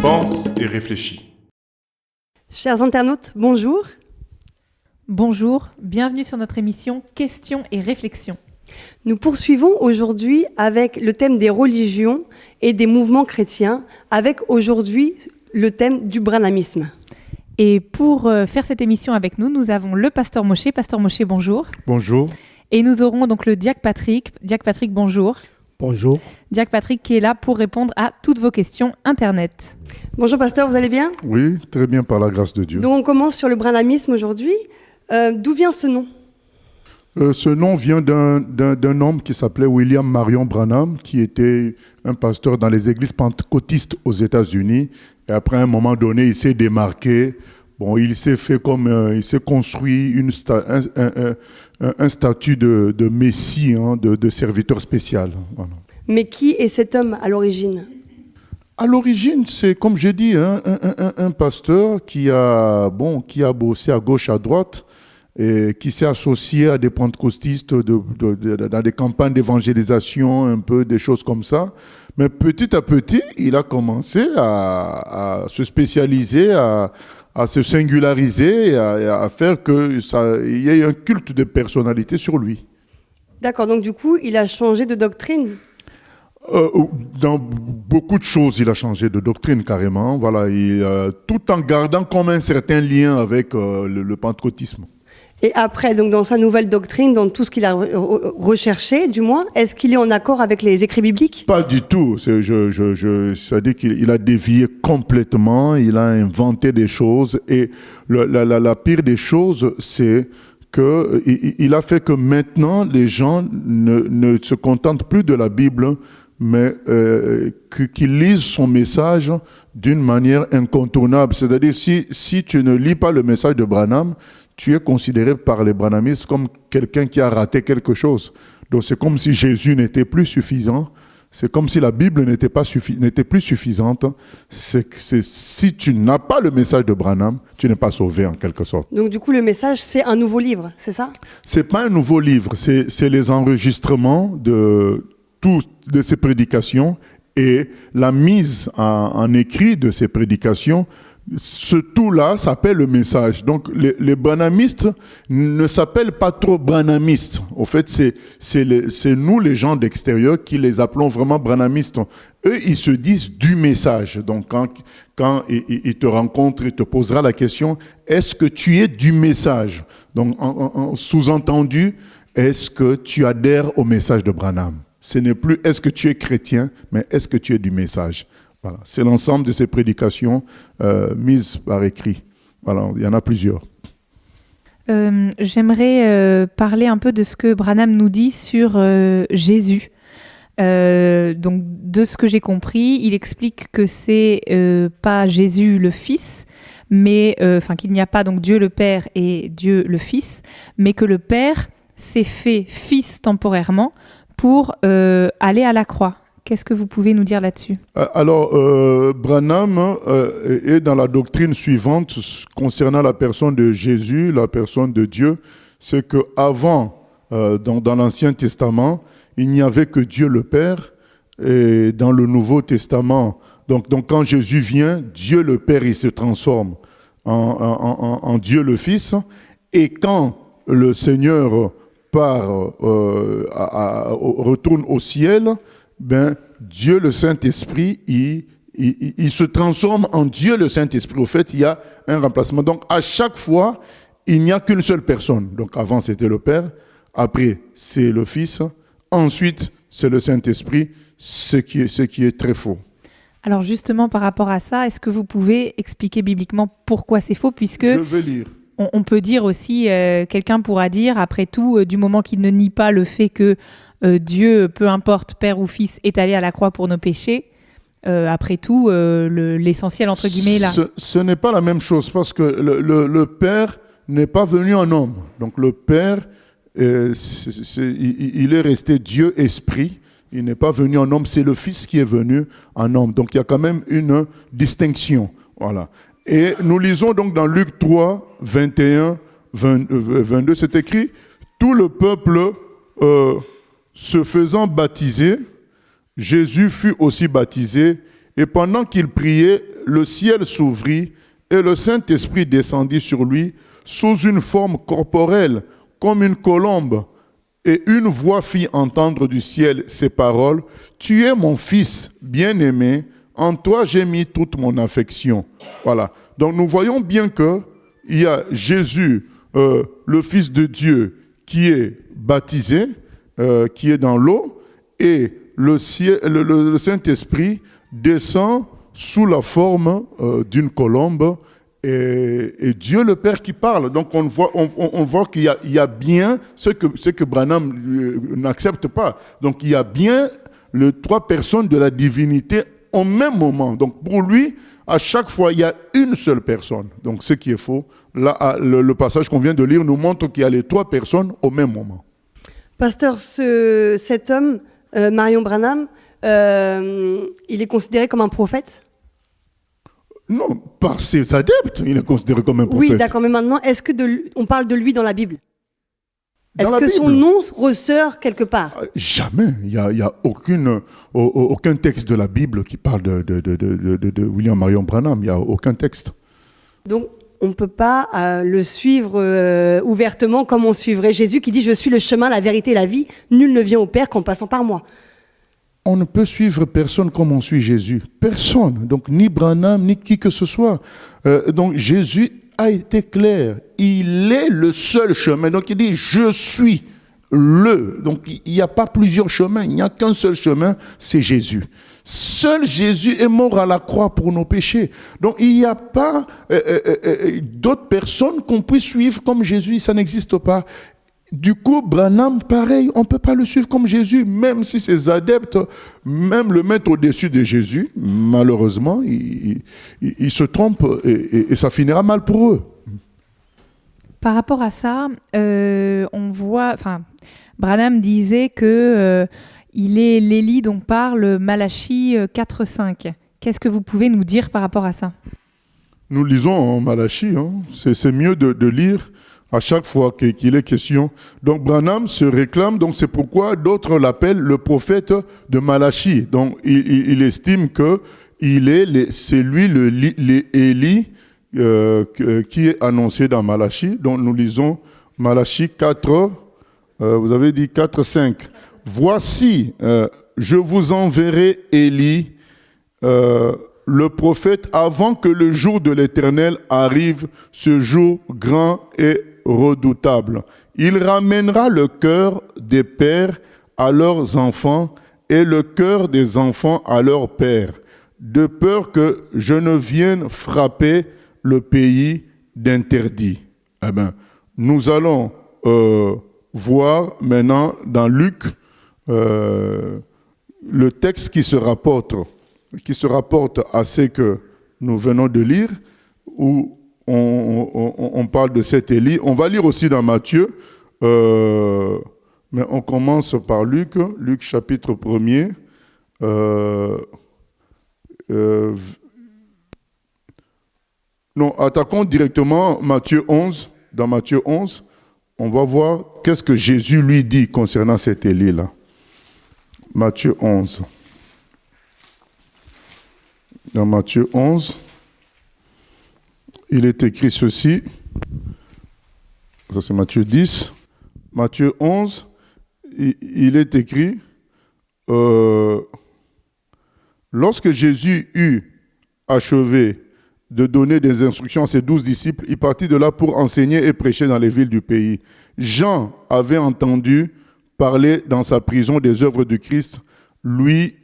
pense et réfléchis. Chers internautes, bonjour. Bonjour, bienvenue sur notre émission Questions et réflexions. Nous poursuivons aujourd'hui avec le thème des religions et des mouvements chrétiens, avec aujourd'hui le thème du branhamisme. Et pour faire cette émission avec nous, nous avons le pasteur Moshe. Pasteur Moshe, bonjour. Bonjour. Et nous aurons donc le Diacre Patrick. Diacre Patrick, bonjour. Bonjour. Diacre Patrick qui est là pour répondre à toutes vos questions Internet. Bonjour pasteur, vous allez bien ? Oui, très bien par la grâce de Dieu. Donc on commence sur le branhamisme aujourd'hui. D'où vient ce nom ? Ce nom vient d'un homme qui s'appelait William Marion Branham, qui était un pasteur dans les églises pentecôtistes aux États-Unis. Et après, à un moment donné, il s'est démarqué. Bon, il s'est fait il s'est construit un statut de messie, de serviteur spécial. Voilà. Mais qui est cet homme à l'origine ? À l'origine, c'est, comme j'ai dit, un pasteur qui a bossé à gauche, à droite, et qui s'est associé à des pentecôtistes dans des campagnes d'évangélisation, un peu des choses comme ça. Mais petit à petit, il a commencé à se spécialiser, à se singulariser et à faire qu'il y ait un culte de personnalité sur lui. D'accord, donc du coup, il a changé de doctrine ? Dans beaucoup de choses, il a changé de doctrine carrément, voilà, tout en gardant comme un certain lien avec le pentecôtisme. Et après, donc dans sa nouvelle doctrine, dans tout ce qu'il a recherché, du moins, est-ce qu'il est en accord avec les écrits bibliques ? Pas du tout. C'est-à-dire qu'il a dévié complètement, il a inventé des choses. Et la pire des choses, c'est qu'il a fait que maintenant, les gens ne se contentent plus de la Bible, mais qu'ils lisent son message d'une manière incontournable. C'est-à-dire, si tu ne lis pas le message de Branham, tu es considéré par les branhamistes comme quelqu'un qui a raté quelque chose. Donc c'est comme si Jésus n'était plus suffisant, c'est comme si la Bible n'était plus suffisante. Si tu n'as pas le message de Branham, tu n'es pas sauvé en quelque sorte. Donc du coup, le message, c'est un nouveau livre, c'est ça ? C'est pas un nouveau livre, c'est les enregistrements de ces prédications et la mise en écrit de ces prédications. Ce tout-là s'appelle le message. Donc, les branhamistes ne s'appellent pas trop branhamistes. Au fait, c'est nous, les gens d'extérieur, qui les appelons vraiment branhamistes. Eux, ils se disent du message. Donc, quand ils te rencontrent, il te posera la question, est-ce que tu es du message ? Donc, en sous-entendu, est-ce que tu adhères au message de Branham ? Ce n'est plus est-ce que tu es chrétien, mais est-ce que tu es du message ? Voilà. C'est l'ensemble de ces prédications mises par écrit. Voilà, il y en a plusieurs. J'aimerais parler un peu de ce que Branham nous dit sur Jésus. Donc, de ce que j'ai compris, il explique que c'est pas Jésus le Fils, mais qu'il n'y a pas donc Dieu le Père et Dieu le Fils, mais que le Père s'est fait Fils temporairement pour aller à la croix. Qu'est-ce que vous pouvez nous dire là-dessus ? Alors, Branham est dans la doctrine suivante concernant la personne de Jésus, la personne de Dieu. C'est qu'avant, dans l'Ancien Testament, il n'y avait que Dieu le Père. Et dans le Nouveau Testament, donc quand Jésus vient, Dieu le Père, il se transforme en Dieu le Fils. Et quand le Seigneur retourne au ciel, Dieu le Saint-Esprit, il se transforme en Dieu le Saint-Esprit. Au fait, il y a un remplacement. Donc, à chaque fois, il n'y a qu'une seule personne. Donc, avant, c'était le Père. Après, c'est le Fils. Ensuite, c'est le Saint-Esprit, ce qui est très faux. Alors, justement, par rapport à ça, est-ce que vous pouvez expliquer bibliquement pourquoi c'est faux ? Puisque je vais lire. On peut dire aussi, quelqu'un pourra dire, après tout, du moment qu'il ne nie pas le fait que Dieu, peu importe, Père ou Fils, est allé à la croix pour nos péchés, après tout, l'essentiel, entre guillemets, est là. Ce n'est pas la même chose, parce que le Père n'est pas venu en homme. Donc le Père, il est resté Dieu esprit, il n'est pas venu en homme, c'est le Fils qui est venu en homme. Donc il y a quand même une distinction. Voilà. Et nous lisons donc dans Luc 3, 21, 22, c'est écrit, tout le peuple se faisant baptiser, Jésus fut aussi baptisé, et pendant qu'il priait, le ciel s'ouvrit et le Saint-Esprit descendit sur lui sous une forme corporelle, comme une colombe. Et une voix fit entendre du ciel ces paroles, « Tu es mon fils bien-aimé, en toi j'ai mis toute mon affection. » Voilà. Donc nous voyons bien qu'il y a Jésus, le Fils de Dieu, qui est baptisé, qui est dans l'eau, et le Saint-Esprit descend sous la forme d'une colombe, et Dieu le Père qui parle. Donc on voit qu'il y a bien ce que Branham n'accepte pas. Donc il y a bien les trois personnes de la divinité au même moment. Donc pour lui, à chaque fois, il y a une seule personne. Donc ce qui est faux. Là, le passage qu'on vient de lire nous montre qu'il y a les trois personnes au même moment. Pasteur, cet homme, Marion Branham, il est considéré comme un prophète ? Non, par ses adeptes, il est considéré comme un prophète. Oui, d'accord, mais maintenant, est-ce que on parle de lui dans la Bible ? Dans la Est-ce que son Bible? nom ressort quelque part ? Jamais. Il y a aucun texte de la Bible qui parle de William Marion Branham. Il n'y a aucun texte. Donc, on ne peut pas le suivre ouvertement comme on suivrait Jésus qui dit « Je suis le chemin, la vérité et la vie. Nul ne vient au Père qu'en passant par moi. » On ne peut suivre personne comme on suit Jésus. Personne. Donc, ni Branham, ni qui que ce soit. Donc, Jésus a été clair. Il est le seul chemin. Donc, il dit, je suis le. Donc, il n'y a pas plusieurs chemins. Il n'y a qu'un seul chemin, c'est Jésus. Seul Jésus est mort à la croix pour nos péchés. Donc, il n'y a pas d'autres personnes qu'on puisse suivre comme Jésus. Ça n'existe pas. Du coup, Branham, pareil, on ne peut pas le suivre comme Jésus, même si ses adeptes, même le mettent au-dessus de Jésus. Malheureusement, ils se trompent et ça finira mal pour eux. Par rapport à ça, on voit, Branham disait que il est l'Élie dont parle Malachie 4.5. Qu'est-ce que vous pouvez nous dire par rapport à ça ? Nous lisons en Malachie, c'est mieux de lire à chaque fois qu'il est question. Donc Branham se réclame, donc c'est pourquoi d'autres l'appellent le prophète de Malachie. Donc il estime que c'est lui l'Élie qui est annoncé dans Malachie. Donc nous lisons Malachie 4, vous avez dit 4, 5. Voici, je vous enverrai Élie, le prophète, avant que le jour de l'Éternel arrive, ce jour grand et redoutable. Il ramènera le cœur des pères à leurs enfants et le cœur des enfants à leurs pères, de peur que je ne vienne frapper le pays d'interdit. Eh bien, nous allons voir maintenant dans Luc le texte qui se rapporte à ce que nous venons de lire, où on parle de cet Élie. On va lire aussi dans Matthieu, mais on commence par Luc chapitre 1er. Non, attaquons directement Matthieu 11. Dans Matthieu 11, on va voir qu'est-ce que Jésus lui dit concernant cet Élie-là. Matthieu 11. Dans Matthieu 11, il est écrit ceci. Ça, c'est Matthieu 10. Matthieu 11, il est écrit lorsque Jésus eut achevé de donner des instructions à ses 12 disciples, il partit de là pour enseigner et prêcher dans les villes du pays. Jean avait entendu parler dans sa prison des œuvres du Christ, lui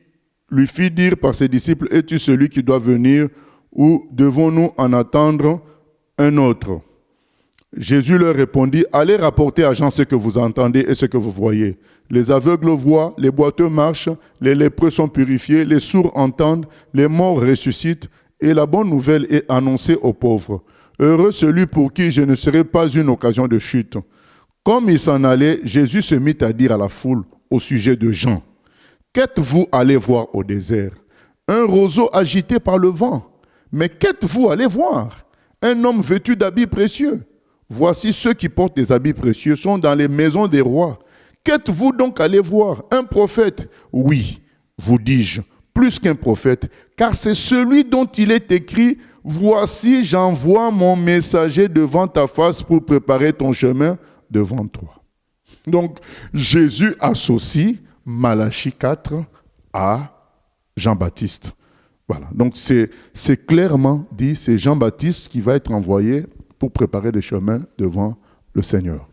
fit dire par ses disciples, « Es-tu celui qui doit venir ou devons-nous en attendre un autre ?» Jésus leur répondit, « Allez rapporter à Jean ce que vous entendez et ce que vous voyez. Les aveugles voient, les boiteux marchent, les lépreux sont purifiés, les sourds entendent, les morts ressuscitent, et la bonne nouvelle est annoncée aux pauvres. Heureux celui pour qui je ne serai pas une occasion de chute. » Comme il s'en allait, Jésus se mit à dire à la foule au sujet de Jean, « Qu'êtes-vous allé voir au désert? Un roseau agité par le vent. Mais qu'êtes-vous allé voir? Un homme vêtu d'habits précieux. Voici ceux qui portent des habits précieux sont dans les maisons des rois. Qu'êtes-vous donc allé voir? Un prophète? Oui, vous dis-je, plus qu'un prophète, car c'est celui dont il est écrit « Voici, j'envoie mon messager devant ta face pour préparer ton chemin devant toi. » Donc, Jésus associe Malachie 4 à Jean-Baptiste. Voilà. Donc, c'est clairement dit, c'est Jean-Baptiste qui va être envoyé pour préparer le chemin devant le Seigneur.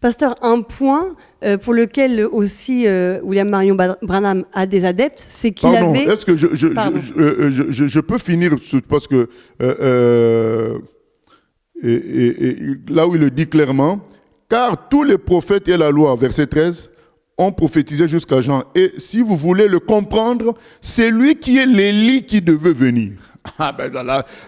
Pasteur, un point pour lequel aussi William Marion Branham a des adeptes, c'est qu'il avait... Est-ce que je peux finir parce que là où il le dit clairement, car tous les prophètes et la loi, verset 13, ont prophétisé jusqu'à Jean. Et si vous voulez le comprendre, c'est lui qui est l'Élie qui devait venir. Ah ben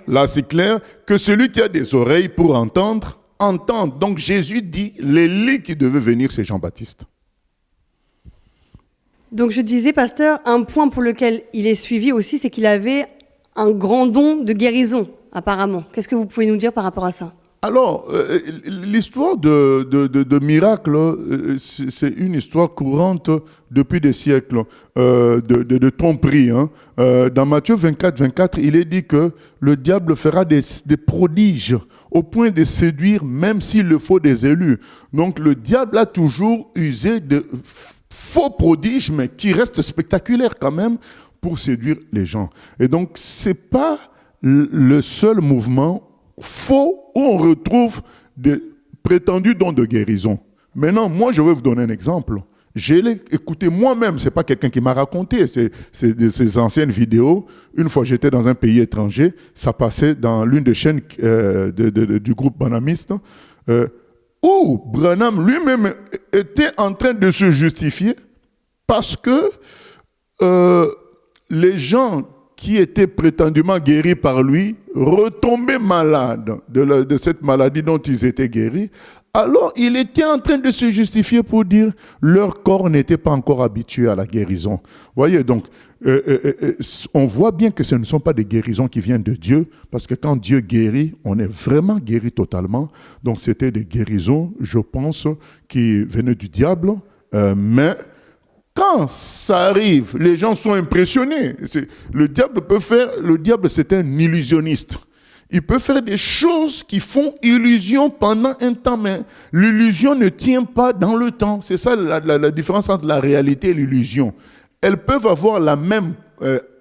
là c'est clair que celui qui a des oreilles pour entendre, entende. Donc Jésus dit, l'Élie qui devait venir, c'est Jean-Baptiste. Donc je disais, pasteur, un point pour lequel il est suivi aussi, c'est qu'il avait un grand don de guérison, apparemment. Qu'est-ce que vous pouvez nous dire par rapport à ça ? Alors, l'histoire de miracles, c'est une histoire courante depuis des siècles, de tromperie. Hein. Dans Matthieu 24, 24, il est dit que le diable fera des prodiges au point de séduire, même s'il le faut, des élus. Donc, le diable a toujours usé de faux prodiges, mais qui restent spectaculaires quand même, pour séduire les gens. Et donc, ce n'est pas le seul mouvement faux où on retrouve des prétendus dons de guérison. Maintenant, moi, je vais vous donner un exemple. Je l'ai écouté moi-même, ce n'est pas quelqu'un qui m'a raconté, c'est de ces anciennes vidéos. Une fois, j'étais dans un pays étranger, ça passait dans l'une des chaînes du groupe branhamiste, où Branham lui-même était en train de se justifier parce que les gens qui étaient prétendument guéris par lui retombaient malades de cette maladie dont ils étaient guéris. Alors, il était en train de se justifier pour dire leur corps n'était pas encore habitué à la guérison. Voyez, donc, on voit bien que ce ne sont pas des guérisons qui viennent de Dieu, parce que quand Dieu guérit, on est vraiment guéri totalement. Donc, c'était des guérisons, je pense, qui venaient du diable, mais quand ça arrive, les gens sont impressionnés. Le diable, c'est un illusionniste. Il peut faire des choses qui font illusion pendant un temps, mais l'illusion ne tient pas dans le temps. C'est ça la différence entre la réalité et l'illusion. Elles peuvent avoir la même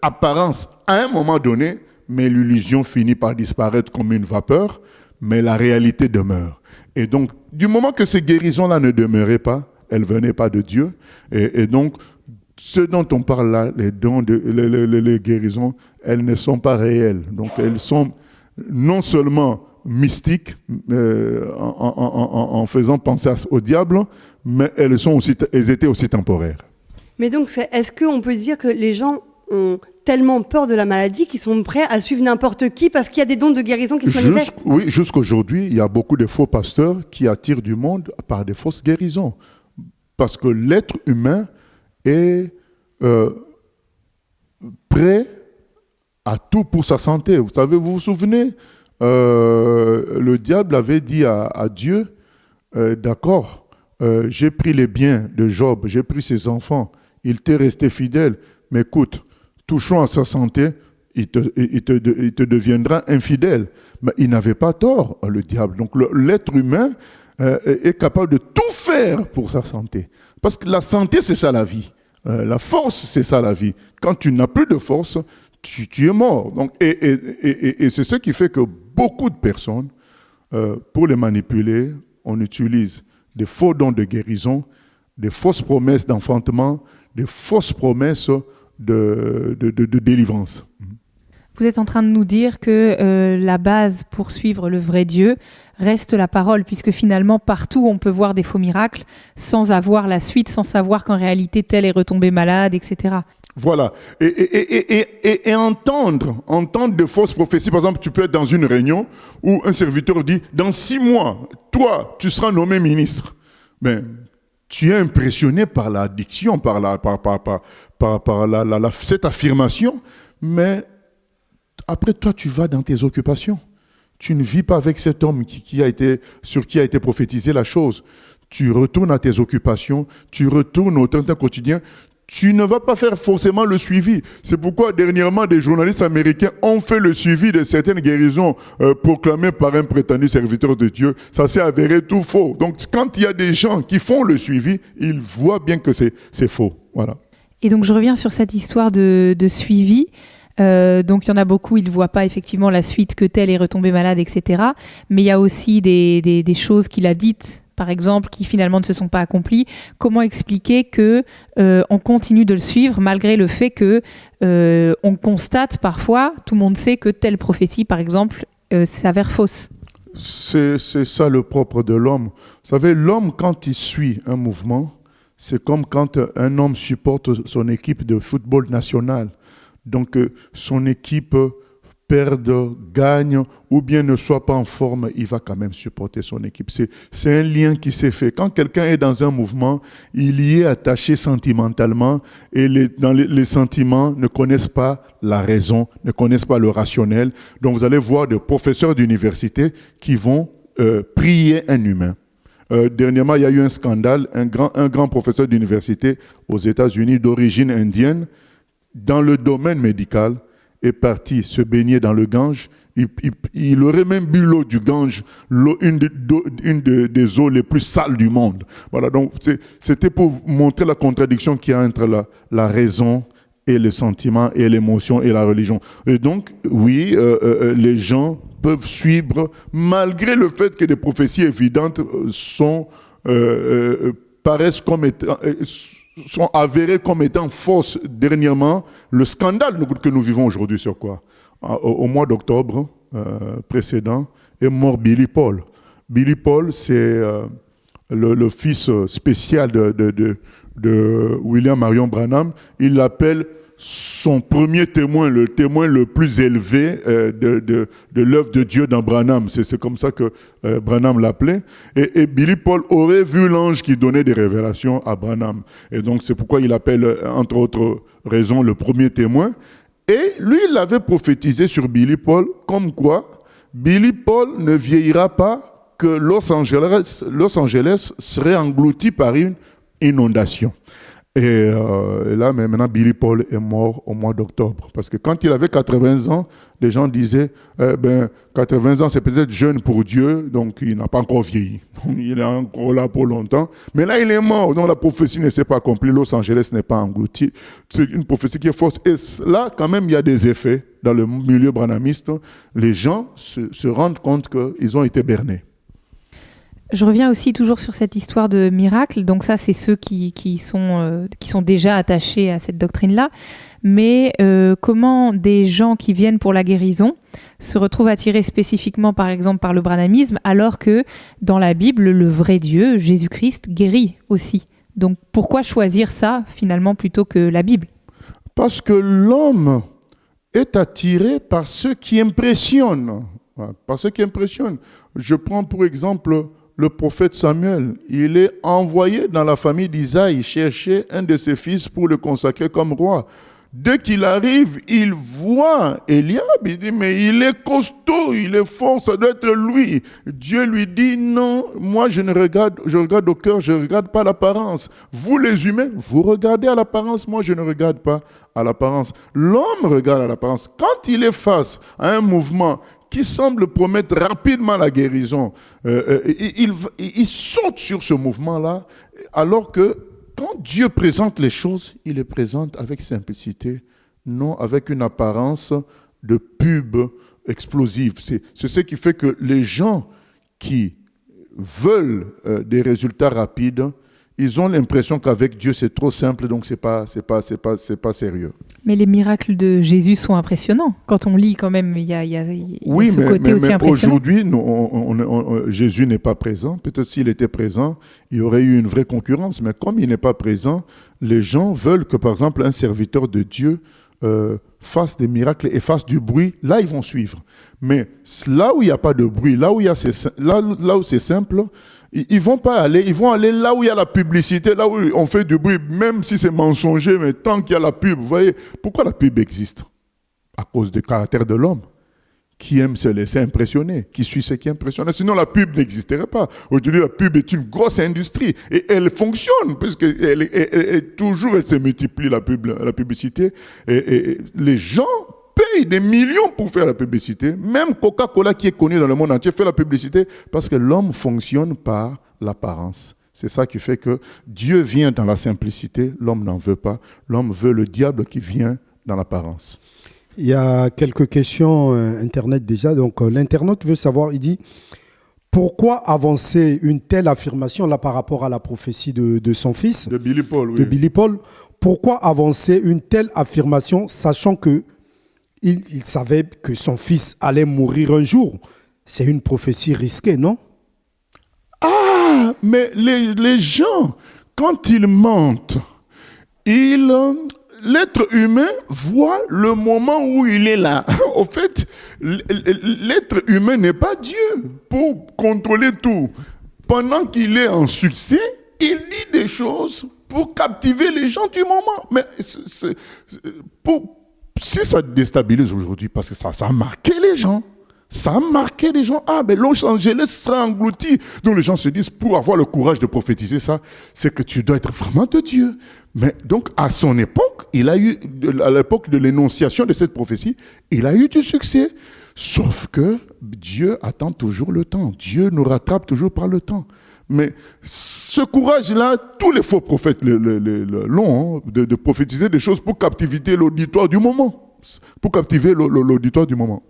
apparence à un moment donné, mais l'illusion finit par disparaître comme une vapeur, mais la réalité demeure. Et donc, du moment que ces guérisons-là ne demeuraient pas, elles ne venaient pas de Dieu. Et donc, ce dont on parle là, les dons, les guérisons, elles ne sont pas réelles. Donc, elles sont non seulement mystiques, en faisant penser au diable, mais elles étaient aussi temporaires. Mais donc, est-ce qu'on peut dire que les gens ont tellement peur de la maladie qu'ils sont prêts à suivre n'importe qui parce qu'il y a des dons de guérison qui se manifestent ? Oui, jusqu'aujourd'hui, il y a beaucoup de faux pasteurs qui attirent du monde par des fausses guérisons. Parce que l'être humain est prêt à tout pour sa santé. Vous savez, vous vous souvenez, le diable avait dit à Dieu, d'accord, j'ai pris les biens de Job, j'ai pris ses enfants, il t'est resté fidèle, mais écoute, touchons à sa santé, il te deviendra infidèle. Mais il n'avait pas tort, le diable. Donc l'être humain est capable de tout faire pour sa santé. Parce que la santé, c'est ça la vie. La force, c'est ça la vie. Quand tu n'as plus de force, tu es mort. Donc, et c'est ce qui fait que beaucoup de personnes, pour les manipuler, on utilise des faux dons de guérison, des fausses promesses d'enfantement, des fausses promesses de délivrance. Vous êtes en train de nous dire que la base pour suivre le vrai Dieu reste la parole, puisque finalement, partout, on peut voir des faux miracles sans avoir la suite, sans savoir qu'en réalité, tel est retombé malade, etc. Voilà. Et entendre de fausses prophéties. Par exemple, tu peux être dans une réunion où un serviteur dit « Dans 6 mois, toi, tu seras nommé ministre. » Mais tu es impressionné par la diction, par cette affirmation, mais après, toi, tu vas dans tes occupations. Tu ne vis pas avec cet homme sur qui a été prophétisé la chose. Tu retournes à tes occupations, tu retournes au temps quotidien, tu ne vas pas faire forcément le suivi. C'est pourquoi dernièrement des journalistes américains ont fait le suivi de certaines guérisons proclamées par un prétendu serviteur de Dieu. Ça s'est avéré tout faux. Donc quand il y a des gens qui font le suivi, ils voient bien que c'est faux. Voilà. Et donc je reviens sur cette histoire de suivi. Donc il y en a beaucoup, ils ne voient pas effectivement la suite que tel est retombé malade, etc. Mais il y a aussi des choses qu'il a dites, par exemple, qui finalement ne se sont pas accomplies. Comment expliquer que on continue de le suivre malgré le fait que on constate parfois, tout le monde sait que telle prophétie, par exemple, s'avère fausse. C'est ça le propre de l'homme. Vous savez, l'homme, quand il suit un mouvement, c'est comme quand un homme supporte son équipe de football national. Donc, son équipe perde, gagne, ou bien ne soit pas en forme, il va quand même supporter son équipe. C'est un lien qui s'est fait. Quand quelqu'un est dans un mouvement, il y est attaché sentimentalement, et les sentiments ne connaissent pas la raison, ne connaissent pas le rationnel. Donc, vous allez voir des professeurs d'université qui vont prier un humain. Dernièrement, il y a eu un scandale. Un grand professeur d'université aux États-Unis d'origine indienne, dans le domaine médical, est parti se baigner dans le Gange. Il aurait même bu l'eau du Gange, une des eaux les plus sales du monde. Voilà, donc c'était pour montrer la contradiction qu'il y a entre la raison et le sentiment et l'émotion et la religion. Et donc, oui, les gens peuvent suivre, malgré le fait que des prophéties évidentes paraissent comme étant... sont avérés comme étant fausses. Dernièrement, le scandale que nous vivons aujourd'hui sur quoi? Au mois d'octobre précédent est mort Billy Paul. Billy Paul, c'est le fils spécial de William Marion Branham. Il l'appelle son premier témoin, le témoin le plus élevé de l'œuvre de Dieu dans Branham. C'est comme ça que Branham l'appelait. Et Billy Paul aurait vu l'ange qui donnait des révélations à Branham. Et donc c'est pourquoi il appelle, entre autres raisons, le premier témoin. Et lui, il avait prophétisé sur Billy Paul comme quoi Billy Paul ne vieillira pas, que Los Angeles serait englouti par une inondation. Et là, mais maintenant, Billy Paul est mort au mois d'octobre. Parce que quand il avait 80 ans, les gens disaient, 80 ans, c'est peut-être jeune pour Dieu, donc il n'a pas encore vieilli. Il est encore là pour longtemps. Mais là, il est mort, donc la prophétie ne s'est pas accomplie. Los Angeles n'est pas englouti. C'est une prophétie qui est fausse. Et là, quand même, il y a des effets dans le milieu branhamiste. Les gens se rendent compte qu'ils ont été bernés. Je reviens aussi toujours sur cette histoire de miracle. Donc ça, c'est ceux qui sont déjà attachés à cette doctrine-là. Mais comment des gens qui viennent pour la guérison se retrouvent attirés spécifiquement, par exemple, par le branhamisme, alors que dans la Bible, le vrai Dieu, Jésus-Christ, guérit aussi. Donc pourquoi choisir ça, finalement, plutôt que la Bible? Parce que l'homme est attiré par ce qui impressionne. Par ce qui impressionne. Je prends pour exemple le prophète Samuel. Il est envoyé dans la famille d'Isaïe chercher un de ses fils pour le consacrer comme roi. Dès qu'il arrive, il voit Eliab, il dit, mais il est costaud, il est fort, ça doit être lui. Dieu lui dit, non, moi je regarde au cœur, je ne regarde pas l'apparence. Vous les humains, vous regardez à l'apparence, moi je ne regarde pas à l'apparence. L'homme regarde à l'apparence. Quand il est face à un mouvement qui semble promettre rapidement la guérison, il saute sur ce mouvement-là, alors que quand Dieu présente les choses, il les présente avec simplicité, non avec une apparence de pub explosive. C'est ce qui fait que les gens qui veulent des résultats rapides, ils ont l'impression qu'avec Dieu c'est trop simple, donc c'est pas sérieux. Mais les miracles de Jésus sont impressionnants. Quand on lit, quand même, il y a ce côté aussi impressionnant. Aujourd'hui, Jésus n'est pas présent. Peut-être s'il était présent, il y aurait eu une vraie concurrence. Mais comme il n'est pas présent, les gens veulent que, par exemple, un serviteur de Dieu fasse des miracles et fasse du bruit. Là, ils vont suivre. Mais là où il n'y a pas de bruit, là où c'est simple, ils vont pas aller. Ils vont aller là où il y a la publicité, là où on fait du bruit, même si c'est mensonger, mais tant qu'il y a la pub. Vous voyez, pourquoi la pub existe? À cause du caractère de l'homme, qui aime se laisser impressionner, qui suit ce qui impressionne. Sinon, la pub n'existerait pas. Aujourd'hui, la pub est une grosse industrie et elle fonctionne parce que toujours elle se multiplie, la publicité. Et les gens payent des millions pour faire la publicité. Même Coca-Cola, qui est connu dans le monde entier, fait la publicité parce que l'homme fonctionne par l'apparence. C'est ça qui fait que Dieu vient dans la simplicité, l'homme n'en veut pas. L'homme veut le diable qui vient dans l'apparence. Il y a quelques questions Internet déjà. Donc, l'internaute veut savoir, il dit, pourquoi avancer une telle affirmation là par rapport à la prophétie de son fils, de Billy Paul, oui. De Billy Paul. Pourquoi avancer une telle affirmation, sachant que il savait que son fils allait mourir un jour? C'est une prophétie risquée, non? Ah, mais les gens, quand ils mentent, l'être humain voit le moment où il est là. Au fait, l'être humain n'est pas Dieu pour contrôler tout. Pendant qu'il est en succès, il dit des choses pour captiver les gens du moment. Mais si ça déstabilise aujourd'hui, parce que ça a marqué les gens. Ça a marqué les gens. Ah, mais Los Angeles sera englouti. Donc les gens se disent, pour avoir le courage de prophétiser ça, c'est que tu dois être vraiment de Dieu. Mais donc, à son époque, à l'époque de l'énonciation de cette prophétie, il a eu du succès. Sauf que Dieu attend toujours le temps. Dieu nous rattrape toujours par le temps. Mais ce courage-là, tous les faux prophètes l'ont, de prophétiser des choses pour captiver l'auditoire du moment. Pour captiver l'auditoire du moment.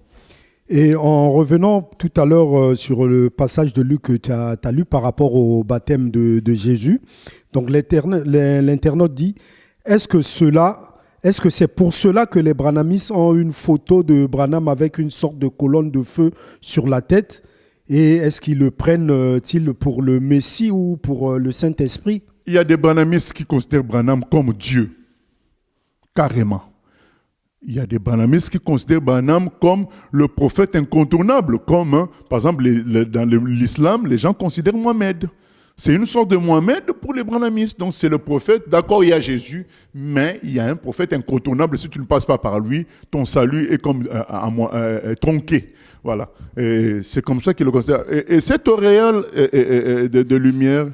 Et en revenant tout à l'heure sur le passage de Luc que tu as lu par rapport au baptême de Jésus, donc l'internaute dit, est-ce que c'est pour cela que les branhamistes ont une photo de Branham avec une sorte de colonne de feu sur la tête? Et est-ce qu'ils le prennent-ils pour le Messie ou pour le Saint-Esprit? Il y a des branhamistes qui considèrent Branham comme Dieu, carrément. Il y a des branhamistes qui considèrent Branham comme le prophète incontournable, comme, par exemple, dans l'islam, les gens considèrent Mohamed. C'est une sorte de Mohamed pour les branhamistes. Donc c'est le prophète, d'accord, il y a Jésus, mais il y a un prophète incontournable. Si tu ne passes pas par lui, ton salut est comme tronqué. Voilà. Et c'est comme ça qu'il le considère. Et cette auréole de lumière,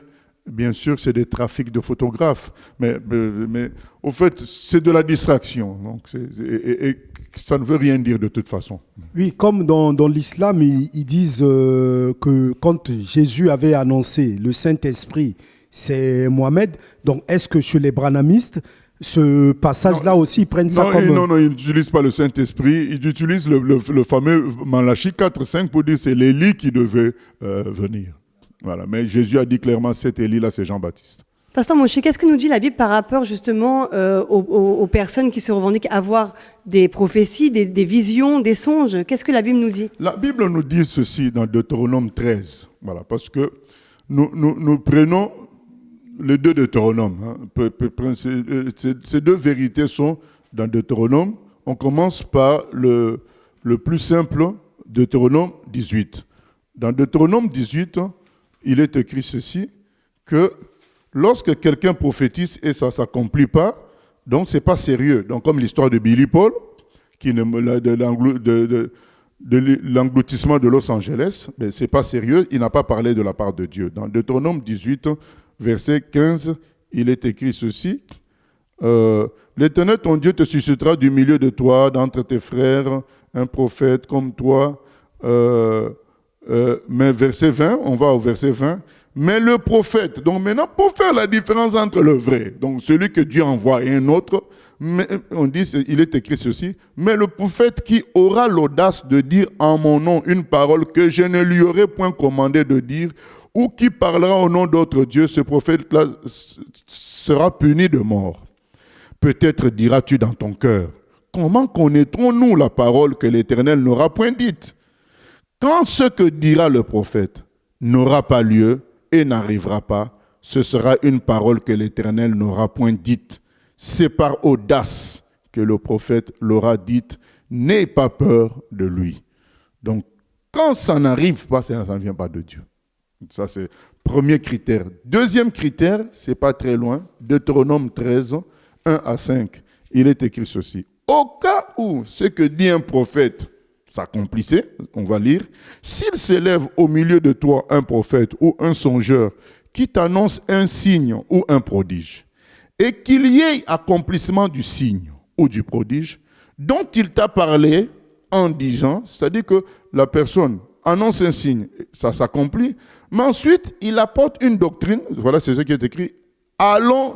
bien sûr, c'est des trafics de photographes, mais au fait, c'est de la distraction. Donc et ça ne veut rien dire de toute façon. Oui, comme dans l'islam, ils disent que quand Jésus avait annoncé le Saint-Esprit, c'est Mohamed. Donc, est-ce que chez les branhamistes, ce passage-là aussi, ils prennent ça comme... Non, ils n'utilisent pas le Saint-Esprit. Ils utilisent le fameux Malachie 4:5 pour dire que c'est l'Élie qui devait venir. Voilà. Mais Jésus a dit clairement, cet Élie-là, c'est Jean-Baptiste. Pasteur Moshe, qu'est-ce que nous dit la Bible par rapport justement aux personnes qui se revendiquent avoir des prophéties, des visions, des songes? Qu'est-ce que la Bible nous dit? La Bible nous dit ceci dans Deutéronome 13. Voilà, parce que nous prenons les deux Deutéronomes. Hein. Ces deux vérités sont dans Deutéronome. On commence par le plus simple, Deutéronome 18. Dans Deutéronome 18, il est écrit ceci, que lorsque quelqu'un prophétise et ça ne s'accomplit pas, donc ce n'est pas sérieux. Donc comme l'histoire de Billy Paul, de l'engloutissement de Los Angeles, ce n'est pas sérieux, il n'a pas parlé de la part de Dieu. Dans Deutéronome 18, verset 15, il est écrit ceci, l'Éternel ton Dieu te suscitera du milieu de toi, d'entre tes frères, un prophète comme toi. Mais verset 20, on va au verset 20. Mais le prophète, donc maintenant pour faire la différence entre le vrai, donc celui que Dieu envoie et un autre, mais on dit, il est écrit ceci, mais le prophète qui aura l'audace de dire en mon nom une parole que je ne lui aurais point commandé de dire, ou qui parlera au nom d'autre Dieu, ce prophète-là sera puni de mort. Peut-être diras-tu dans ton cœur, comment connaîtrons-nous la parole que l'Éternel n'aura point dite? Quand ce que dira le prophète n'aura pas lieu et n'arrivera pas, ce sera une parole que l'Éternel n'aura point dite. C'est par audace que le prophète l'aura dite. N'aie pas peur de lui. Donc, quand ça n'arrive pas, ça ne vient pas de Dieu. Ça, c'est le premier critère. Deuxième critère, c'est pas très loin, Deutéronome 13, 1 à 5. Il est écrit ceci. Au cas où ce que dit un prophète s'accomplissait, on va lire, s'il s'élève au milieu de toi un prophète ou un songeur qui t'annonce un signe ou un prodige, et qu'il y ait accomplissement du signe ou du prodige dont il t'a parlé en disant, c'est-à-dire que la personne annonce un signe, ça s'accomplit, mais ensuite il apporte une doctrine, voilà c'est ce qui est écrit, allons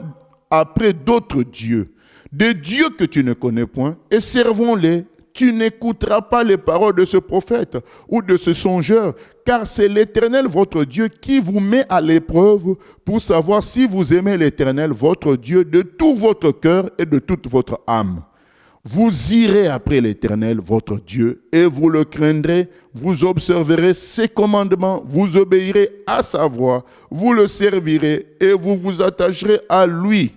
après d'autres dieux, des dieux que tu ne connais point, et servons-les. Tu n'écouteras pas les paroles de ce prophète ou de ce songeur, car c'est l'Éternel, votre Dieu, qui vous met à l'épreuve pour savoir si vous aimez l'Éternel, votre Dieu, de tout votre cœur et de toute votre âme. Vous irez après l'Éternel, votre Dieu, et vous le craindrez, vous observerez ses commandements, vous obéirez à sa voix, vous le servirez et vous vous attacherez à lui.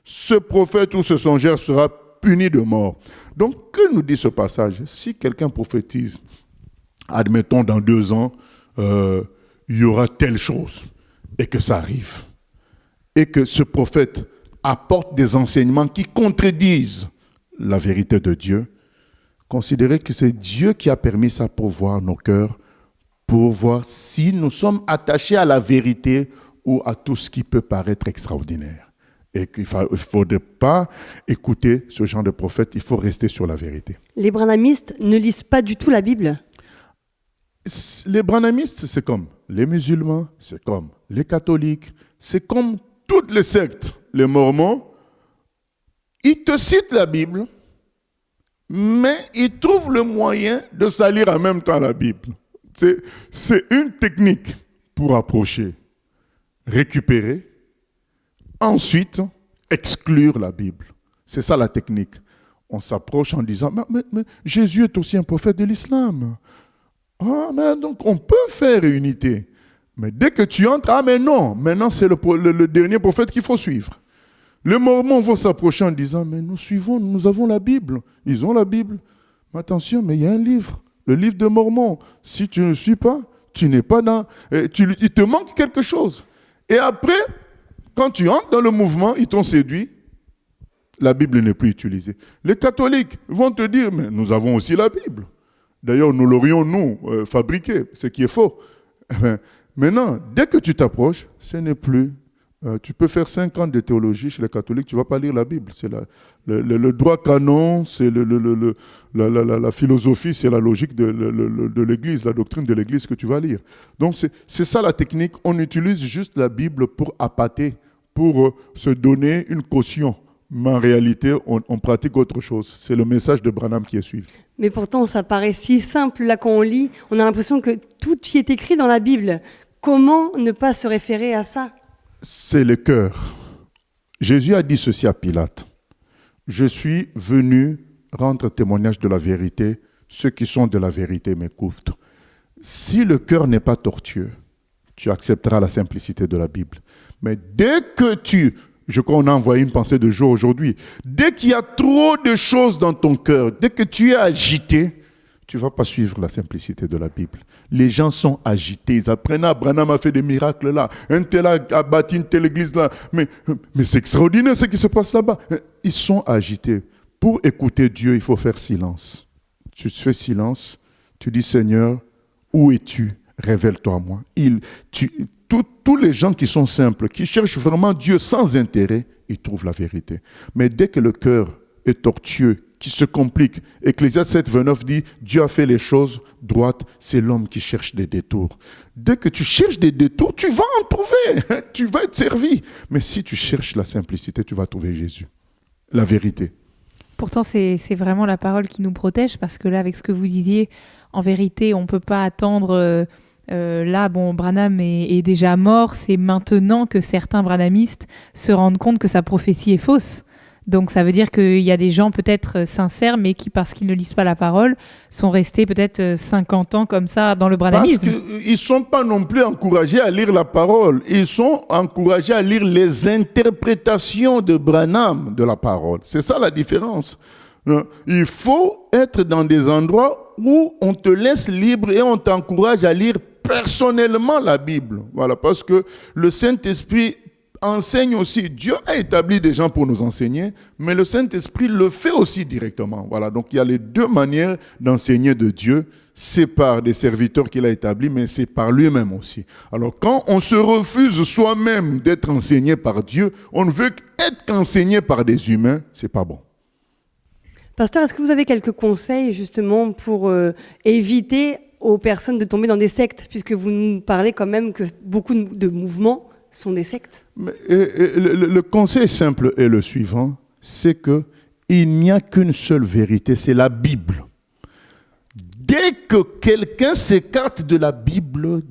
Ce prophète ou ce songeur sera puni de mort. Donc, que nous dit ce passage? Si quelqu'un prophétise, admettons dans 2 ans, il y aura telle chose, et que ça arrive, et que ce prophète apporte des enseignements qui contredisent la vérité de Dieu, considérez que c'est Dieu qui a permis ça pour voir nos cœurs, pour voir si nous sommes attachés à la vérité ou à tout ce qui peut paraître extraordinaire. Et qu'il ne faudrait pas écouter ce genre de prophète, il faut rester sur la vérité. Les branhamistes ne lisent pas du tout la Bible. Les branhamistes, c'est comme les musulmans, c'est comme les catholiques, c'est comme toutes les sectes. Les mormons, ils te citent la Bible, mais ils trouvent le moyen de salir en même temps la Bible. C'est une technique pour approcher, récupérer, ensuite, exclure la Bible. C'est ça la technique. On s'approche en disant, mais Jésus est aussi un prophète de l'islam. Ah, mais donc on peut faire unité. Mais dès que tu entres, mais non, maintenant c'est le dernier prophète qu'il faut suivre. Les Mormons vont s'approcher en disant, mais nous avons la Bible. Ils ont la Bible. Mais attention, mais il y a un livre, le livre de Mormon. Si tu ne suis pas, tu n'es pas dans... il te manque quelque chose. Et après... Quand tu entres dans le mouvement, ils t'ont séduit, la Bible n'est plus utilisée. Les catholiques vont te dire, mais nous avons aussi la Bible. D'ailleurs, nous l'aurions, fabriquée, ce qui est faux. Maintenant, dès que tu t'approches, ce n'est plus... tu peux faire 5 ans de théologie chez les catholiques, tu ne vas pas lire la Bible. C'est le droit canon, c'est la philosophie, c'est la logique de l'Église, la doctrine de l'Église que tu vas lire. Donc, c'est ça la technique. On utilise juste la Bible pour appâter, pour se donner une caution. Mais en réalité, on pratique autre chose. C'est le message de Branham qui est suivi. Mais pourtant, ça paraît si simple, là, quand on lit. On a l'impression que tout y est écrit dans la Bible. Comment ne pas se référer à ça ? C'est le cœur. Jésus a dit ceci à Pilate. Je suis venu rendre témoignage de la vérité. Ceux qui sont de la vérité m'écoutent. Si le cœur n'est pas tortueux, tu accepteras la simplicité de la Bible. Mais dès que je crois qu'on a envoyé une pensée de jour aujourd'hui, dès qu'il y a trop de choses dans ton cœur, dès que tu es agité, tu ne vas pas suivre la simplicité de la Bible. Les gens sont agités, ils apprennent, Branham a fait des miracles là, un tel a bâti une telle église là, mais c'est extraordinaire ce qui se passe là-bas. Ils sont agités. Pour écouter Dieu, il faut faire silence. Tu fais silence, tu dis Seigneur, où es-tu? Révèle-toi à moi. Tous les gens qui sont simples, qui cherchent vraiment Dieu sans intérêt, ils trouvent la vérité. Mais dès que le cœur est tortueux, qui se complique, Ecclésiaste 7, 29 dit, Dieu a fait les choses droites, c'est l'homme qui cherche des détours. Dès que tu cherches des détours, tu vas en trouver, tu vas être servi. Mais si tu cherches la simplicité, tu vas trouver Jésus, la vérité. Pourtant, c'est vraiment la parole qui nous protège, parce que là, avec ce que vous disiez, en vérité, on ne peut pas attendre... là, Branham est déjà mort, c'est maintenant que certains branhamistes se rendent compte que sa prophétie est fausse. Donc ça veut dire qu'il y a des gens peut-être sincères, mais qui, parce qu'ils ne lisent pas la parole, sont restés peut-être 50 ans comme ça dans le branhamisme. Parce qu'ils ne sont pas non plus encouragés à lire la parole, ils sont encouragés à lire les interprétations de Branham de la parole. C'est ça la différence. Il faut être dans des endroits où on te laisse libre et on t'encourage à lire personnellement la Bible. Voilà, parce que le Saint-Esprit enseigne aussi. Dieu a établi des gens pour nous enseigner, mais le Saint-Esprit le fait aussi directement. Voilà, donc il y a les deux manières d'enseigner de Dieu. C'est par des serviteurs qu'il a établis, mais c'est par lui-même aussi. Alors quand on se refuse soi-même d'être enseigné par Dieu, on ne veut être qu'enseigné par des humains, c'est pas bon. Pasteur, est-ce que vous avez quelques conseils justement pour éviter aux personnes de tomber dans des sectes, puisque vous nous parlez quand même que beaucoup de mouvements sont des sectes? Le conseil simple est le suivant, c'est que il n'y a qu'une seule vérité, c'est la Bible. Dès que quelqu'un s'écarte de la Bible,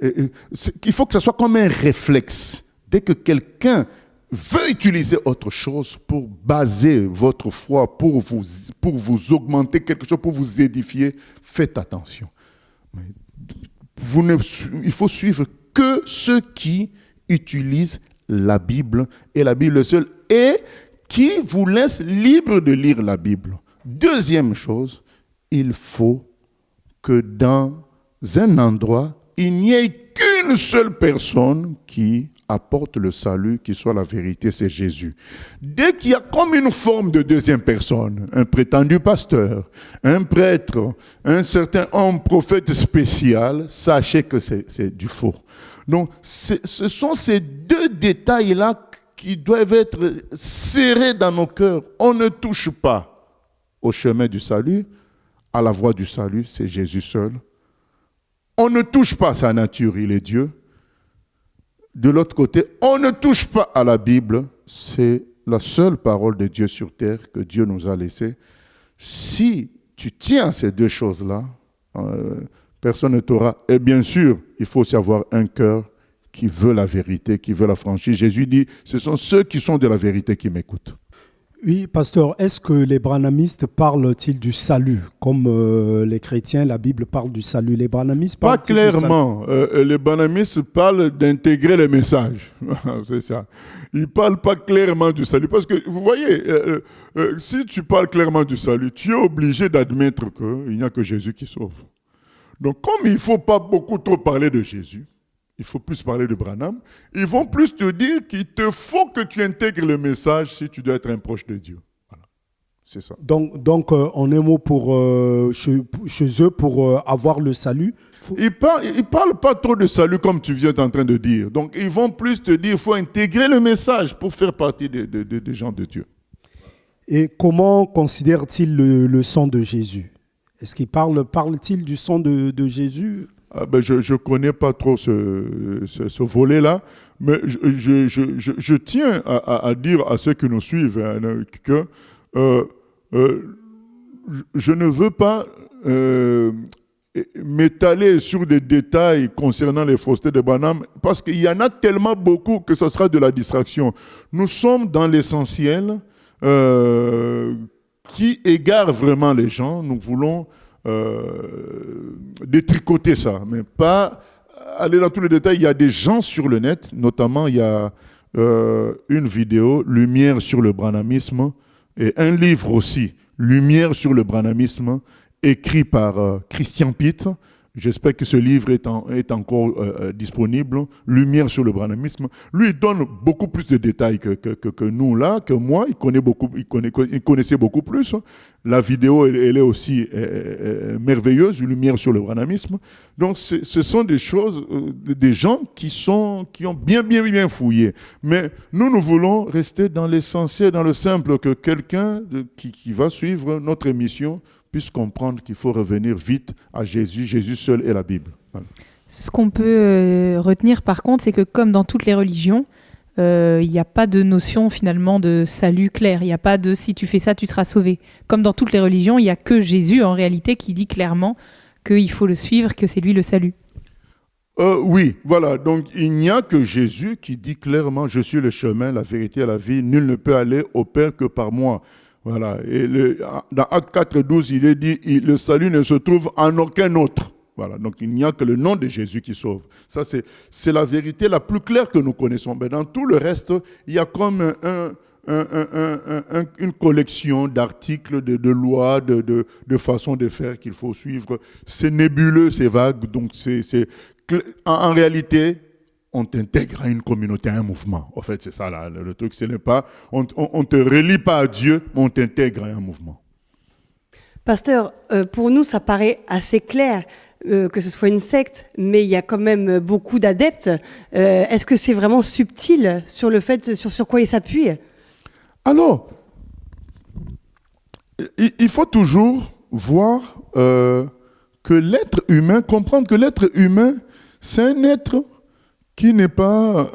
il faut que ce soit comme un réflexe. Dès que quelqu'un veut utiliser autre chose pour baser votre foi, pour vous augmenter quelque chose, pour vous édifier, faites attention. Il faut suivre que ceux qui utilisent la Bible, et la Bible seule, et qui vous laissent libre de lire la Bible. Deuxième chose, il faut que dans un endroit, il n'y ait qu'une seule personne qui apporte le salut, qui soit la vérité, c'est Jésus. Dès qu'il y a comme une forme de deuxième personne, un prétendu pasteur, un prêtre, un certain homme prophète spécial, sachez que c'est du faux. Donc, ce sont ces deux détails-là qui doivent être serrés dans nos cœurs. On ne touche pas au chemin du salut, à la voie du salut, c'est Jésus seul. On ne touche pas à sa nature, il est Dieu. De l'autre côté, on ne touche pas à la Bible, c'est la seule parole de Dieu sur terre que Dieu nous a laissée. Si tu tiens à ces deux choses-là, personne ne t'aura. Et bien sûr, il faut aussi avoir un cœur qui veut la vérité, qui veut la franchise. Jésus dit, ce sont ceux qui sont de la vérité qui m'écoutent. Oui, pasteur, est-ce que les branhamistes parlent-ils du salut? Comme les chrétiens, la Bible parle du salut. Les branhamistes Pas parlent-ils du salut? clairement. Les branhamistes parlent d'intégrer les messages. C'est ça. Ils ne parlent pas clairement du salut. Parce que, vous voyez, si tu parles clairement du salut, tu es obligé d'admettre qu'il n'y a que Jésus qui sauve. Donc, comme il ne faut pas beaucoup trop parler de Jésus, il faut plus parler de Branham, ils vont plus te dire qu'il te faut que tu intègres le message si tu dois être un proche de Dieu. Voilà. C'est ça. Donc en un mot, chez eux, pour avoir le salut... Ils ne parlent pas trop de salut comme tu viens en train de dire. Donc, ils vont plus te dire qu'il faut intégrer le message pour faire partie des gens de Dieu. Et comment considèrent-ils le sang de Jésus? Est-ce qu'ils parlent-ils du sang de Jésus? Je ne connais pas trop ce volet-là, mais je tiens à dire à ceux qui nous suivent que je ne veux pas m'étaler sur des détails concernant les faussetés de Branham, parce qu'il y en a tellement beaucoup que ce sera de la distraction. Nous sommes dans l'essentiel qui égare vraiment les gens. Nous voulons détricoter ça, mais pas aller dans tous les détails. Il y a des gens sur le net, notamment il y a une vidéo, Lumière sur le branhamisme, et un livre aussi, Lumière sur le branhamisme, écrit par Christian Pitt. J'espère que ce livre est encore disponible. Lumière sur le branhamisme. Lui, il donne beaucoup plus de détails que nous, là, que moi. Il connaissait beaucoup plus. La vidéo, elle est aussi merveilleuse, Lumière sur le branhamisme. Donc, ce sont des choses, des gens qui ont bien fouillé. Mais nous voulons rester dans l'essentiel, dans le simple, que quelqu'un qui va suivre notre émission puisse comprendre qu'il faut revenir vite à Jésus. Jésus seul est la Bible. Voilà. Ce qu'on peut retenir par contre, c'est que comme dans toutes les religions, il n'y a pas de notion finalement de salut clair. Il n'y a pas de si tu fais ça, tu seras sauvé. Comme dans toutes les religions, il n'y a que Jésus en réalité qui dit clairement qu'il faut le suivre, que c'est lui le salut. Oui, voilà. Donc il n'y a que Jésus qui dit clairement, je suis le chemin, la vérité et la vie. Nul ne peut aller au Père que par moi. Voilà. Et dans Acte 4:12, il est dit, le salut ne se trouve en aucun autre. Voilà. Donc il n'y a que le nom de Jésus qui sauve. Ça, c'est la vérité la plus claire que nous connaissons. Mais dans tout le reste, il y a comme une collection d'articles, de lois, de façons de faire qu'il faut suivre. C'est nébuleux, c'est vague. Donc en réalité, on t'intègre à une communauté, à un mouvement. En fait, c'est ça là, le truc. Ce n'est pas, on ne te relie pas à Dieu, mais on t'intègre à un mouvement. Pasteur, pour nous, ça paraît assez clair que ce soit une secte, mais il y a quand même beaucoup d'adeptes. Est-ce que c'est vraiment subtil sur le fait, sur quoi il s'appuie? Alors, il faut toujours voir que l'être humain, comprendre que l'être humain, c'est un être qui n'est pas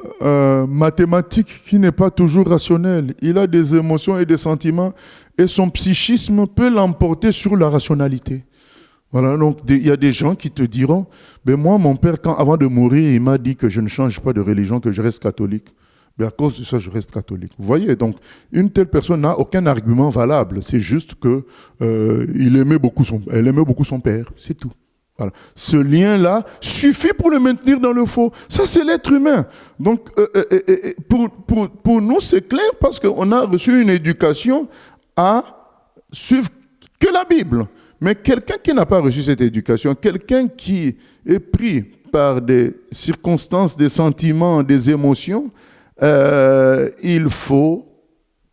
mathématique, qui n'est pas toujours rationnel. Il a des émotions et des sentiments et son psychisme peut l'emporter sur la rationalité. Voilà, donc il y a des gens qui te diront, ben moi, mon père, avant de mourir, il m'a dit que je ne change pas de religion, que je reste catholique. Mais à cause de ça, je reste catholique. Vous voyez, donc une telle personne n'a aucun argument valable. C'est juste que elle aimait beaucoup son père, c'est tout. Voilà. Ce lien-là suffit pour le maintenir dans le faux. Ça, c'est l'être humain. Donc, pour nous, c'est clair parce qu'on a reçu une éducation à suivre que la Bible. Mais quelqu'un qui n'a pas reçu cette éducation, quelqu'un qui est pris par des circonstances, des sentiments, des émotions, il faut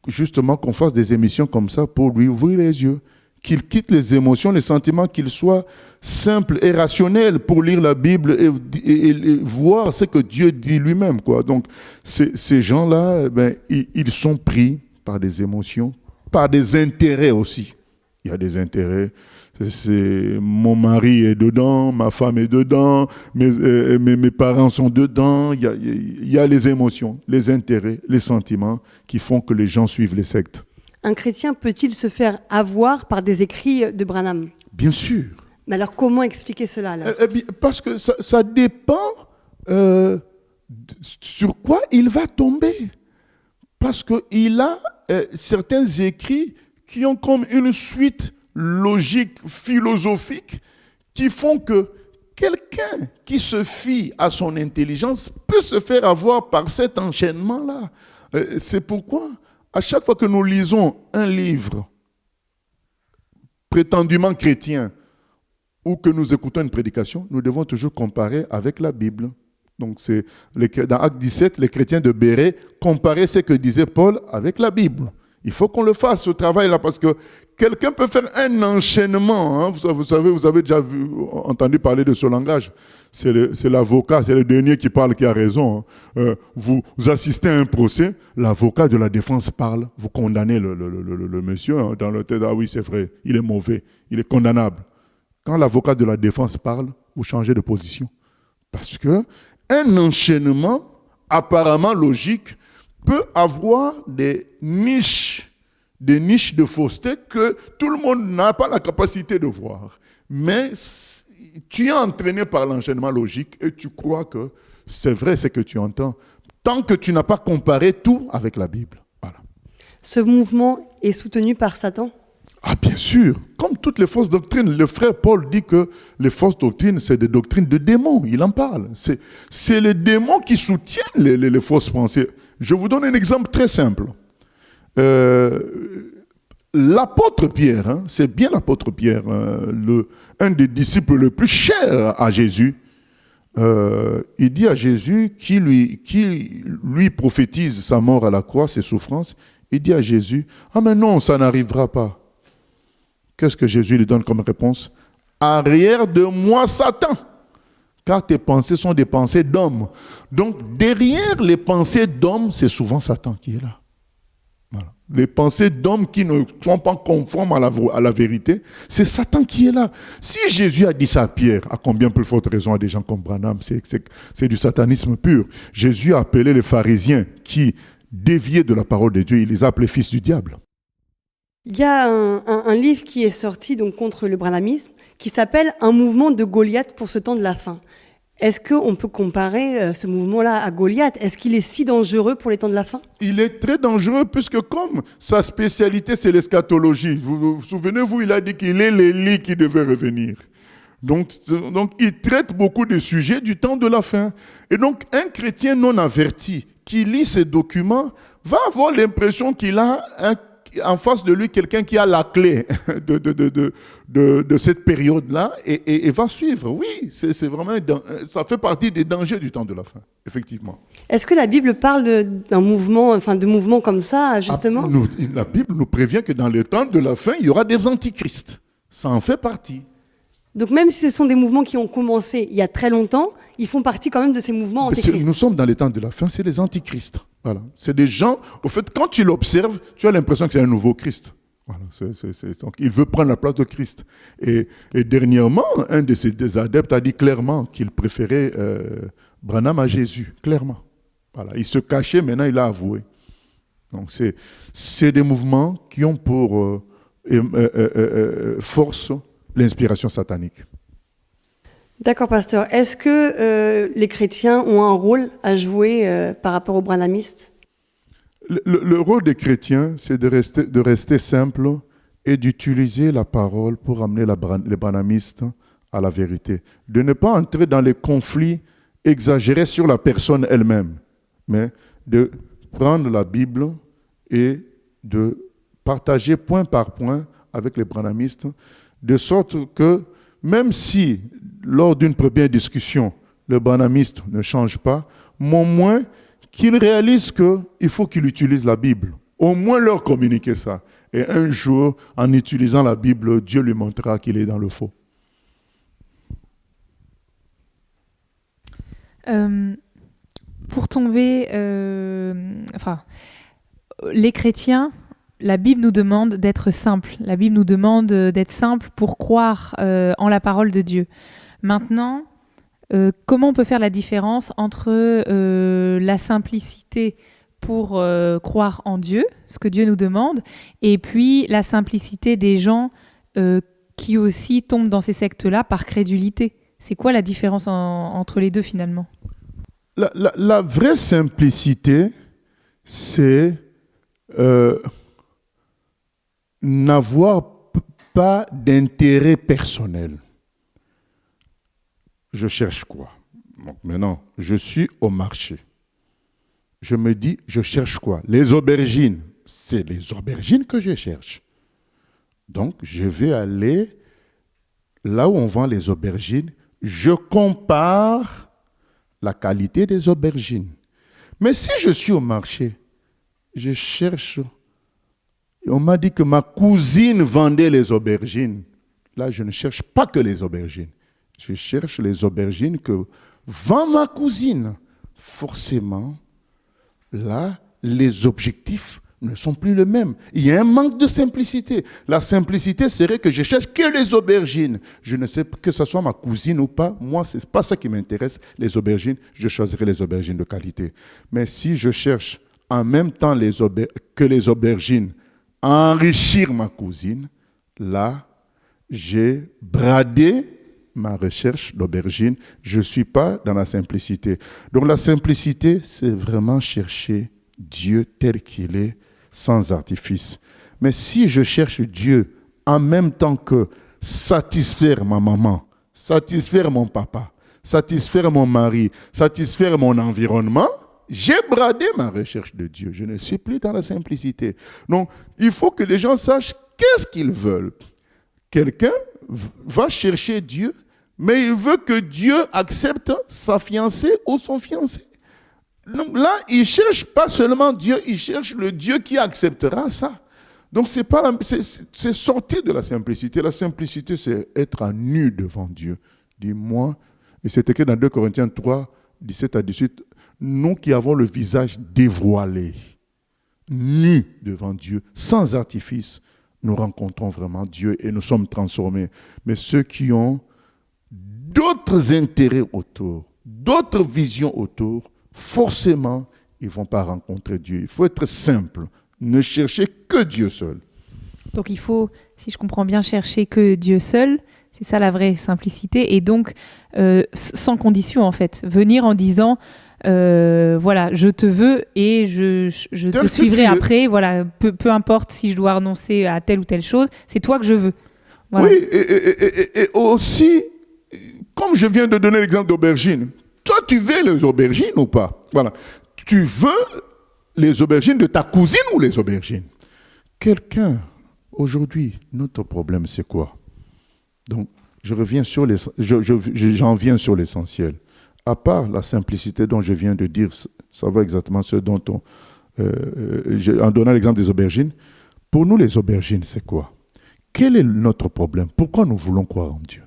justement qu'on fasse des émissions comme ça pour lui ouvrir les yeux. Qu'il quitte les émotions, les sentiments, qu'il soit simple et rationnel pour lire la Bible et voir ce que Dieu dit lui-même, quoi. Donc, ces gens-là, ils sont pris par des émotions, par des intérêts aussi. Il y a des intérêts. Mon mari est dedans, ma femme est dedans, mes parents sont dedans. Il y a les émotions, les intérêts, les sentiments qui font que les gens suivent les sectes. Un chrétien peut-il se faire avoir par des écrits de Branham? Bien sûr. Mais alors comment expliquer cela là? Parce que ça dépend sur quoi il va tomber. Parce qu'il a certains écrits qui ont comme une suite logique, philosophique, qui font que quelqu'un qui se fie à son intelligence peut se faire avoir par cet enchaînement-là. C'est pourquoi, à chaque fois que nous lisons un livre prétendument chrétien ou que nous écoutons une prédication, nous devons toujours comparer avec la Bible. Donc, dans Acte 17, les chrétiens de Béret comparaient ce que disait Paul avec la Bible. Il faut qu'on le fasse, ce travail-là, parce que quelqu'un peut faire un enchaînement. Hein. Vous savez, vous avez déjà entendu parler de ce langage. C'est l'avocat, c'est le dernier qui parle qui a raison. Hein. Vous assistez à un procès, l'avocat de la défense parle, vous condamnez le monsieur hein, dans le tête. Ah oui, c'est vrai, il est mauvais, il est condamnable. Quand l'avocat de la défense parle, vous changez de position. Parce que un enchaînement apparemment logique peut avoir des niches de fausseté que tout le monde n'a pas la capacité de voir. Mais tu es entraîné par l'enchaînement logique et tu crois que c'est vrai ce que tu entends, tant que tu n'as pas comparé tout avec la Bible. Voilà. Ce mouvement est soutenu par Satan? Ah bien sûr, comme toutes les fausses doctrines, le frère Paul dit que les fausses doctrines, c'est des doctrines de démons, il en parle. C'est les démons qui soutiennent les fausses pensées. Je vous donne un exemple très simple. L'apôtre Pierre, hein, c'est bien l'apôtre Pierre, un des disciples le plus cher à Jésus, il dit à Jésus, qui lui prophétise sa mort à la croix, ses souffrances, il dit à Jésus, « Ah mais non, ça n'arrivera pas. » Qu'est-ce que Jésus lui donne comme réponse? « Arrière de moi, Satan, car tes pensées sont des pensées d'hommes. » Donc, derrière les pensées d'hommes, c'est souvent Satan qui est là. Voilà. Les pensées d'hommes qui ne sont pas conformes à la vérité, c'est Satan qui est là. Si Jésus a dit ça à Pierre, à combien plus forte raison à des gens comme Branham, c'est du satanisme pur. Jésus a appelé les pharisiens qui déviaient de la parole de Dieu, il les a appelés fils du diable. Il y a un livre qui est sorti donc, contre le branhamisme qui s'appelle « Un mouvement de Goliath pour ce temps de la fin ». Est-ce qu'on peut comparer ce mouvement-là à Goliath? Est-ce qu'il est si dangereux pour les temps de la fin? Il est très dangereux puisque comme sa spécialité c'est l'eschatologie, vous souvenez-vous, il a dit qu'il est l'Élie qui devait revenir. Donc il traite beaucoup de sujets du temps de la fin. Et donc un chrétien non averti qui lit ces documents va avoir l'impression qu'il a en face de lui quelqu'un qui a la clé de cette période-là et va suivre. Oui, c'est vraiment, ça fait partie des dangers du temps de la fin, effectivement. Est-ce que la Bible parle d'un mouvement, enfin de mouvements comme ça, justement? La Bible nous prévient que dans le temps de la fin, il y aura des antichrists. Ça en fait partie. Donc même si ce sont des mouvements qui ont commencé il y a très longtemps, ils font partie quand même de ces mouvements antichrists. Nous sommes dans les temps de la fin, c'est les antichrists. Voilà. C'est des gens, au fait, quand tu l'observes, tu as l'impression que c'est un nouveau Christ. Voilà. Donc, il veut prendre la place de Christ. Et dernièrement, un de ses adeptes a dit clairement qu'il préférait Branham à Jésus, clairement. Voilà. Il se cachait, maintenant il a avoué. Donc c'est des mouvements qui ont pour force l'inspiration satanique. D'accord, pasteur. Est-ce que les chrétiens ont un rôle à jouer par rapport aux branhamistes? Le rôle des chrétiens, c'est de rester simple et d'utiliser la parole pour amener les branhamistes à la vérité. De ne pas entrer dans les conflits exagérés sur la personne elle-même, mais de prendre la Bible et de partager point par point avec les branhamistes, de sorte que même si, lors d'une première discussion, le branhamiste ne change pas, mais au moins qu'il réalise qu'il faut qu'il utilise la Bible. Au moins leur communiquer ça. Et un jour, en utilisant la Bible, Dieu lui montrera qu'il est dans le faux. Pour tomber... les chrétiens... La Bible nous demande d'être simple. La Bible nous demande d'être simple pour croire en la parole de Dieu. Maintenant, comment on peut faire la différence entre la simplicité pour croire en Dieu, ce que Dieu nous demande, et puis la simplicité des gens qui aussi tombent dans ces sectes-là par crédulité? C'est quoi la différence entre les deux finalement? La vraie simplicité, c'est... n'avoir pas d'intérêt personnel. Je cherche quoi? Donc maintenant, je suis au marché. Je me dis, je cherche quoi? Les aubergines. C'est les aubergines que je cherche. Donc, je vais aller là où on vend les aubergines. Je compare la qualité des aubergines. Mais si je suis au marché, je cherche... On m'a dit que ma cousine vendait les aubergines. Là, je ne cherche pas que les aubergines. Je cherche les aubergines que vend ma cousine. Forcément, là, les objectifs ne sont plus les mêmes. Il y a un manque de simplicité. La simplicité serait que je cherche que les aubergines. Je ne sais que ce soit ma cousine ou pas. Moi, ce n'est pas ça qui m'intéresse, les aubergines. Je choisirai les aubergines de qualité. Mais si je cherche en même temps que les aubergines, enrichir ma cousine, là, j'ai bradé ma recherche d'aubergine. Je ne suis pas dans la simplicité. Donc la simplicité, c'est vraiment chercher Dieu tel qu'il est, sans artifice. Mais si je cherche Dieu en même temps que satisfaire ma maman, satisfaire mon papa, satisfaire mon mari, satisfaire mon environnement, j'ai bradé ma recherche de Dieu. Je ne suis plus dans la simplicité. Donc, il faut que les gens sachent qu'est-ce qu'ils veulent. Quelqu'un va chercher Dieu, mais il veut que Dieu accepte sa fiancée ou son fiancé. Donc là, il ne cherche pas seulement Dieu, il cherche le Dieu qui acceptera ça. Donc, c'est sortir de la simplicité. La simplicité, c'est être à nu devant Dieu. Dis-moi, et c'est écrit dans 2 Corinthiens 3, 17 à 18, nous qui avons le visage dévoilé, nus devant Dieu, sans artifice, nous rencontrons vraiment Dieu et nous sommes transformés. Mais ceux qui ont d'autres intérêts autour, d'autres visions autour, forcément, ils ne vont pas rencontrer Dieu. Il faut être simple, ne chercher que Dieu seul. Donc il faut, si je comprends bien, chercher que Dieu seul. C'est ça la vraie simplicité. Et donc, sans condition en fait. Venir en disant... voilà, je te veux et je te suivrai après. Voilà, peu importe si je dois renoncer à telle ou telle chose, c'est toi que je veux. Voilà. Oui, et aussi, comme je viens de donner l'exemple d'aubergine, toi tu veux les aubergines ou pas? Voilà, tu veux les aubergines de ta cousine ou les aubergines? Quelqu'un, aujourd'hui, notre problème, c'est quoi? Donc, j'en viens sur l'essentiel. À part la simplicité dont je viens de dire, ça va exactement ce dont en donnant l'exemple des aubergines. Pour nous, les aubergines, c'est quoi? Quel est notre problème? Pourquoi nous voulons croire en Dieu?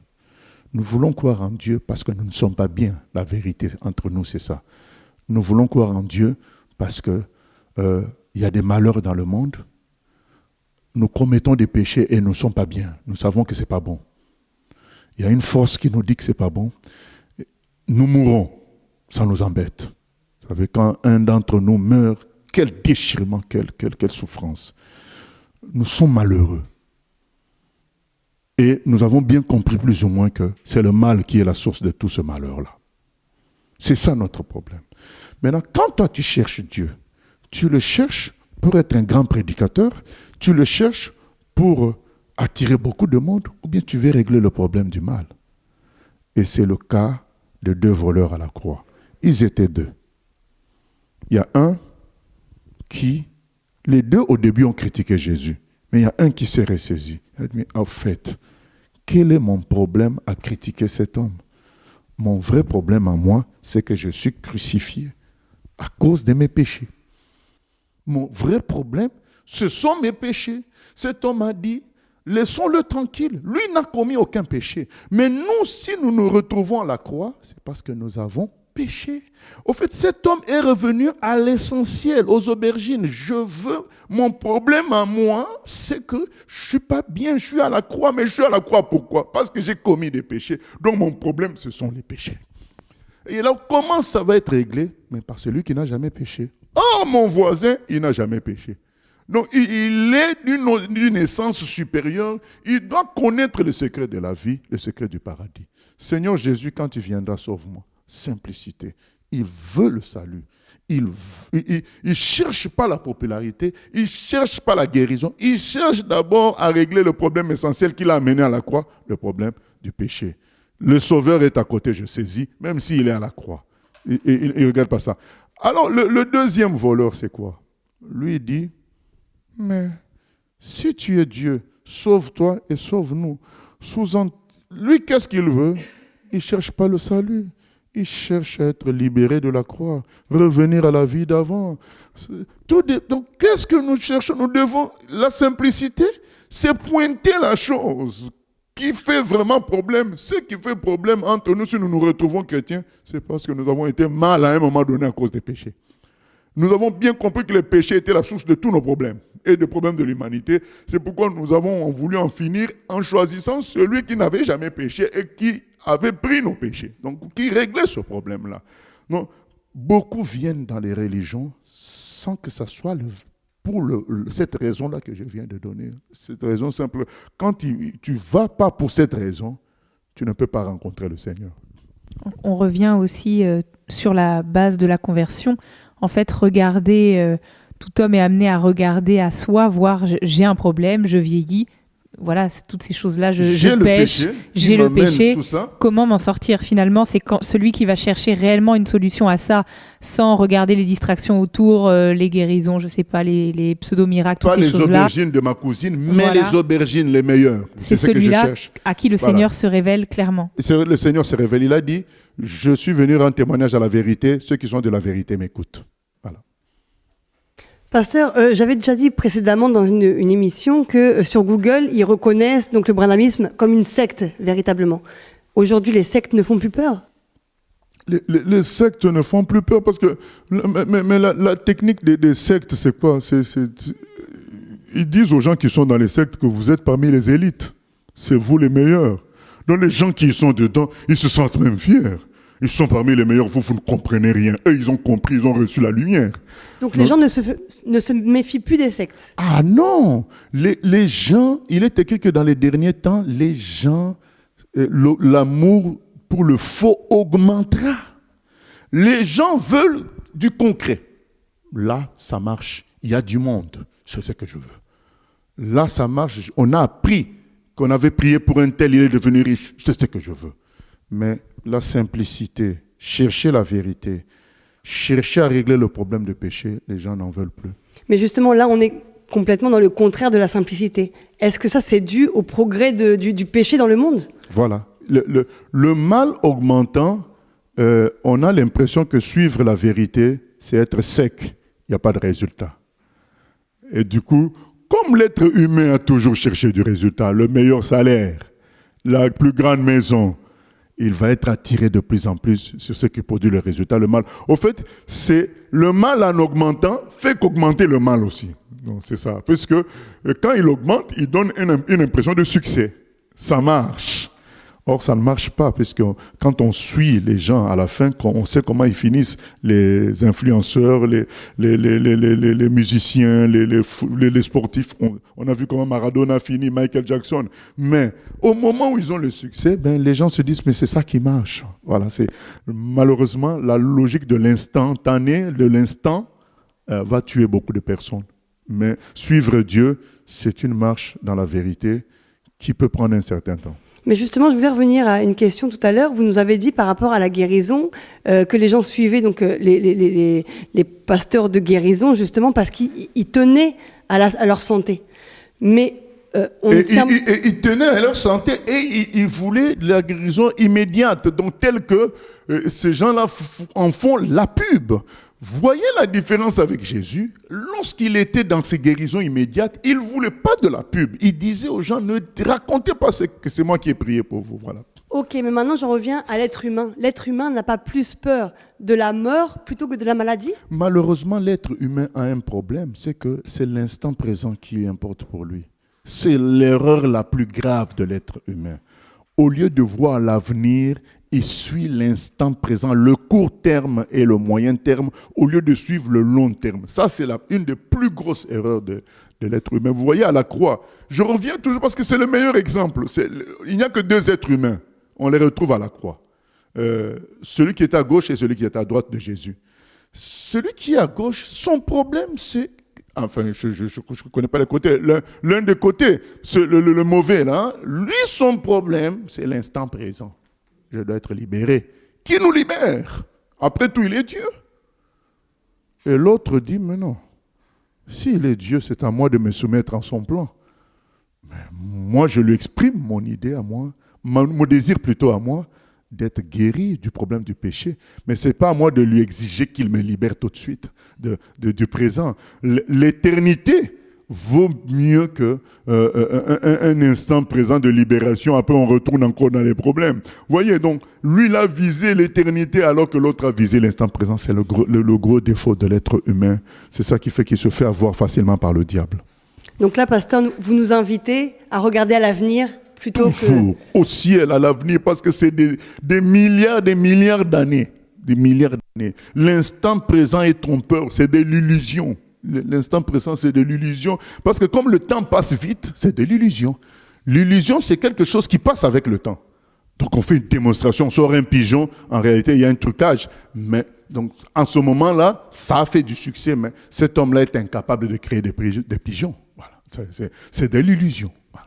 Nous voulons croire en Dieu parce que nous ne sommes pas bien. La vérité entre nous, c'est ça. Nous voulons croire en Dieu parce que y a des malheurs dans le monde. Nous commettons des péchés et nous ne sommes pas bien. Nous savons que ce n'est pas bon. Il y a une force qui nous dit que ce n'est pas bon. Nous mourrons, ça nous embête. Vous savez, quand un d'entre nous meurt, quel déchirement, quelle souffrance. Nous sommes malheureux. Et nous avons bien compris plus ou moins que c'est le mal qui est la source de tout ce malheur-là. C'est ça notre problème. Maintenant, quand toi tu cherches Dieu, tu le cherches pour être un grand prédicateur, tu le cherches pour attirer beaucoup de monde, ou bien tu veux régler le problème du mal. Et c'est le cas de 2 voleurs à la croix. Ils étaient 2. Il y a un qui, les 2 au début ont critiqué Jésus, mais il y a un qui s'est ressaisi. Il a dit, mais en fait, quel est mon problème à critiquer cet homme? Mon vrai problème à moi, c'est que je suis crucifié à cause de mes péchés. Mon vrai problème, ce sont mes péchés. Cet homme a dit, laissons-le tranquille. Lui n'a commis aucun péché. Mais nous, si nous nous retrouvons à la croix, c'est parce que nous avons péché. Au fait, cet homme est revenu à l'essentiel, aux aubergines. Mon problème à moi, c'est que je ne suis pas bien, je suis à la croix, mais je suis à la croix pourquoi? Parce que j'ai commis des péchés. Donc mon problème, ce sont les péchés. Et là, comment ça va être réglé? Mais par celui qui n'a jamais péché. Oh, mon voisin, il n'a jamais péché. Donc, il est d'une essence supérieure. Il doit connaître le secret de la vie, le secret du paradis. Seigneur Jésus, quand tu viendras, sauve-moi. Simplicité. Il veut le salut. Il ne cherche pas la popularité. Il ne cherche pas la guérison. Il cherche d'abord à régler le problème essentiel qu'il a amené à la croix, le problème du péché. Le Sauveur est à côté, je saisis, même s'il est à la croix. Il ne regarde pas ça. Alors, le deuxième voleur, c'est quoi? Lui, il dit, mais si tu es Dieu, sauve-toi et sauve-nous. Lui, qu'est-ce qu'il veut? Il ne cherche pas le salut. Il cherche à être libéré de la croix, revenir à la vie d'avant. Donc, qu'est-ce que nous cherchons? Nous devons, la simplicité, c'est pointer la chose qui fait vraiment problème. Ce qui fait problème entre nous, si nous nous retrouvons chrétiens, c'est parce que nous avons été mal à un moment donné à cause des péchés. Nous avons bien compris que les péchés étaient la source de tous nos problèmes et des problèmes de l'humanité. C'est pourquoi nous avons voulu en finir en choisissant celui qui n'avait jamais péché et qui avait pris nos péchés. Donc, qui réglait ce problème-là. Donc, beaucoup viennent dans les religions sans que ça soit pour cette raison-là que je viens de donner. Cette raison simple. Quand tu ne vas pas pour cette raison, tu ne peux pas rencontrer le Seigneur. On revient aussi sur la base de la conversion. En fait, tout homme est amené à regarder à soi, voir j'ai un problème, je vieillis. Voilà, toutes ces choses-là, je pêche, j'ai le péché. Comment m'en sortir? Finalement, c'est celui qui va chercher réellement une solution à ça, sans regarder les distractions autour, les guérisons, je ne sais pas, les pseudo-miracles, toutes ces choses-là. Pas les aubergines de ma cousine, mais voilà. Les aubergines les meilleures. C'est celui-là à qui le Seigneur se révèle clairement. Le Seigneur se révèle. Il a dit, je suis venu rendre témoignage à la vérité. Ceux qui sont de la vérité m'écoutent. Voilà. Pasteur, j'avais déjà dit précédemment dans une émission que sur Google, ils reconnaissent donc le branhamisme comme une secte, véritablement. Aujourd'hui, les sectes ne font plus peur? Les sectes ne font plus peur parce que... Mais la technique des sectes, c'est quoi? Ils disent aux gens qui sont dans les sectes que vous êtes parmi les élites. C'est vous les meilleurs. Donc les gens qui sont dedans, ils se sentent même fiers. Ils sont parmi les meilleurs, vous ne comprenez rien. Eux, ils ont compris, ils ont reçu la lumière. Donc les gens ne se méfient plus des sectes? Ah non! Les gens, il est écrit que dans les derniers temps, les gens, l'amour pour le faux augmentera. Les gens veulent du concret. Là, ça marche. Il y a du monde. C'est ce que je veux. Là, ça marche. On a appris qu'on avait prié pour un tel, il est devenu riche. C'est ce que je veux. Mais la simplicité, chercher la vérité, chercher à régler le problème de péché, les gens n'en veulent plus. Mais justement, là, on est complètement dans le contraire de la simplicité. Est-ce que ça, c'est dû au progrès du péché dans le monde ? Voilà. Le mal augmentant, on a l'impression que suivre la vérité, c'est être sec. Il n'y a pas de résultat. Et du coup, comme l'être humain a toujours cherché du résultat, le meilleur salaire, la plus grande maison, il va être attiré de plus en plus sur ce qui produit le résultat, le mal. Au fait, c'est le mal en augmentant fait qu'augmenter le mal aussi. Donc c'est ça. Parce que quand il augmente, il donne une impression de succès. Ça marche. Or, ça ne marche pas, puisque quand on suit les gens à la fin, on sait comment ils finissent, les influenceurs, les musiciens, les sportifs. On a vu comment Maradona finit, Michael Jackson. Mais au moment où ils ont le succès, les gens se disent, mais c'est ça qui marche. Voilà, c'est malheureusement la logique de l'instantané, de l'instant, va tuer beaucoup de personnes. Mais suivre Dieu, c'est une marche dans la vérité qui peut prendre un certain temps. Mais justement, je voulais revenir à une question tout à l'heure. Vous nous avez dit par rapport à la guérison que les gens suivaient donc les pasteurs de guérison justement parce qu'ils tenaient à leur santé. Mais ils tenaient à leur santé et ils voulaient la guérison immédiate, donc telle que ces gens-là en font la pub. Voyez la différence avec Jésus. Lorsqu'il était dans ses guérisons immédiates, il ne voulait pas de la pub. Il disait aux gens, ne racontez pas que c'est moi qui ai prié pour vous. Voilà. Ok, mais maintenant j'en reviens à l'être humain. L'être humain n'a pas plus peur de la mort plutôt que de la maladie ? Malheureusement, l'être humain a un problème, c'est que c'est l'instant présent qui importe pour lui. C'est l'erreur la plus grave de l'être humain. Au lieu de voir l'avenir, il suit l'instant présent, le court terme et le moyen terme, au lieu de suivre le long terme. Ça, c'est une des plus grosses erreurs de l'être humain. Vous voyez, à la croix, je reviens toujours parce que c'est le meilleur exemple. Il n'y a que deux êtres humains. On les retrouve à la croix. Celui qui est à gauche et celui qui est à droite de Jésus. Celui qui est à gauche, son problème, c'est... Enfin, je ne connais pas les côtés. L'un des côtés, le mauvais, là, lui, son problème, c'est l'instant présent. Je dois être libéré. Qui nous libère? Après tout, il est Dieu. Et l'autre dit, mais non. S'il est Dieu, c'est à moi de me soumettre à son plan. Mais moi, je lui exprime mon idée à moi, mon désir plutôt à moi, d'être guéri du problème du péché. Mais ce n'est pas à moi de lui exiger qu'il me libère tout de suite du présent. L'éternité vaut mieux qu'un instant présent de libération. Après, on retourne encore dans les problèmes. Vous voyez, donc, lui, il a visé l'éternité alors que l'autre a visé l'instant présent. C'est le gros défaut de l'être humain. C'est ça qui fait qu'il se fait avoir facilement par le diable. Donc là, pasteur, vous nous invitez à regarder à l'avenir plutôt toujours au ciel, à l'avenir, parce que c'est des milliards d'années. Des milliards d'années. L'instant présent est trompeur, c'est de l'illusion. L'instant présent, c'est de l'illusion. Parce que comme le temps passe vite, c'est de l'illusion. L'illusion, c'est quelque chose qui passe avec le temps. Donc on fait une démonstration, on sort un pigeon, en réalité il y a un trucage. Mais donc en ce moment-là, ça a fait du succès, mais cet homme-là est incapable de créer des pigeons. Voilà. C'est de l'illusion. Voilà.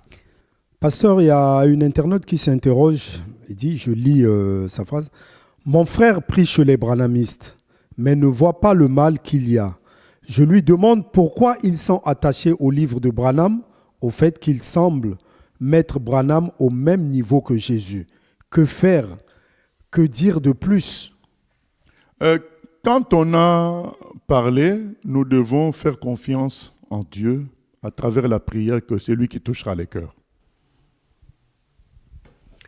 Pasteur, il y a une internaute qui s'interroge, il dit, je lis sa phrase, « Mon frère prie chez les branhamistes, mais ne voit pas le mal qu'il y a. Je lui demande pourquoi ils sont attachés au livre de Branham, au fait qu'il semble mettre Branham au même niveau que Jésus. Que faire? Que dire de plus ?» Quand on a parlé, nous devons faire confiance en Dieu à travers la prière, que c'est lui qui touchera les cœurs.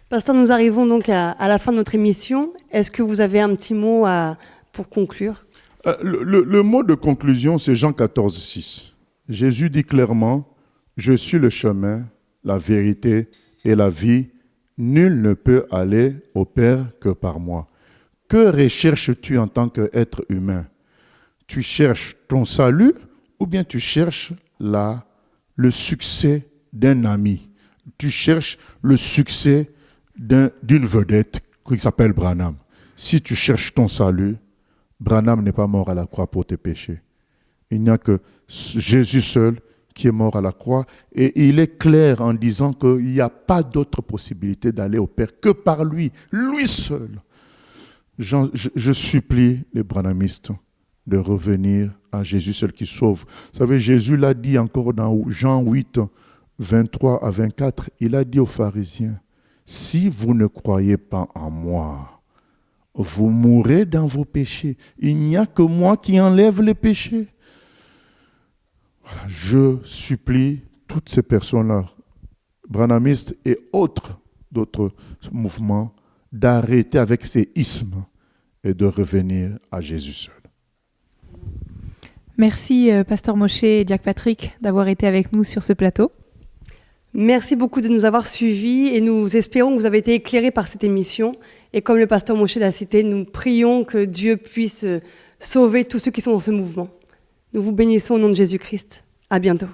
Pasteur, nous arrivons donc à la fin de notre émission. Est-ce que vous avez un petit mot pour conclure ? Le mot de conclusion, c'est Jean 14, 6. Jésus dit clairement, « Je suis le chemin, la vérité et la vie. Nul ne peut aller au Père que par moi. » Que recherches-tu en tant qu'être humain? Tu cherches ton salut ou bien tu cherches le succès d'un ami? Tu cherches le succès d'une vedette qui s'appelle Branham. Si tu cherches ton salut, Branham n'est pas mort à la croix pour tes péchés. Il n'y a que Jésus seul qui est mort à la croix. Et il est clair en disant qu'il n'y a pas d'autre possibilité d'aller au Père que par lui, lui seul. Je supplie les branhamistes de revenir à Jésus seul qui sauve. Vous savez, Jésus l'a dit encore dans Jean 8, 23 à 24, il a dit aux pharisiens, « Si vous ne croyez pas en moi, vous mourrez dans vos péchés. Il n'y a que moi qui enlève les péchés. » Voilà, je supplie toutes ces personnes-là, branhamistes et d'autres mouvements, d'arrêter avec ces ismes et de revenir à Jésus seul. Merci, Pasteur Moshe et Diacre Patrick, d'avoir été avec nous sur ce plateau. Merci beaucoup de nous avoir suivis et nous espérons que vous avez été éclairés par cette émission. Et comme le pasteur Moshe l'a cité, nous prions que Dieu puisse sauver tous ceux qui sont dans ce mouvement. Nous vous bénissons au nom de Jésus-Christ. À bientôt.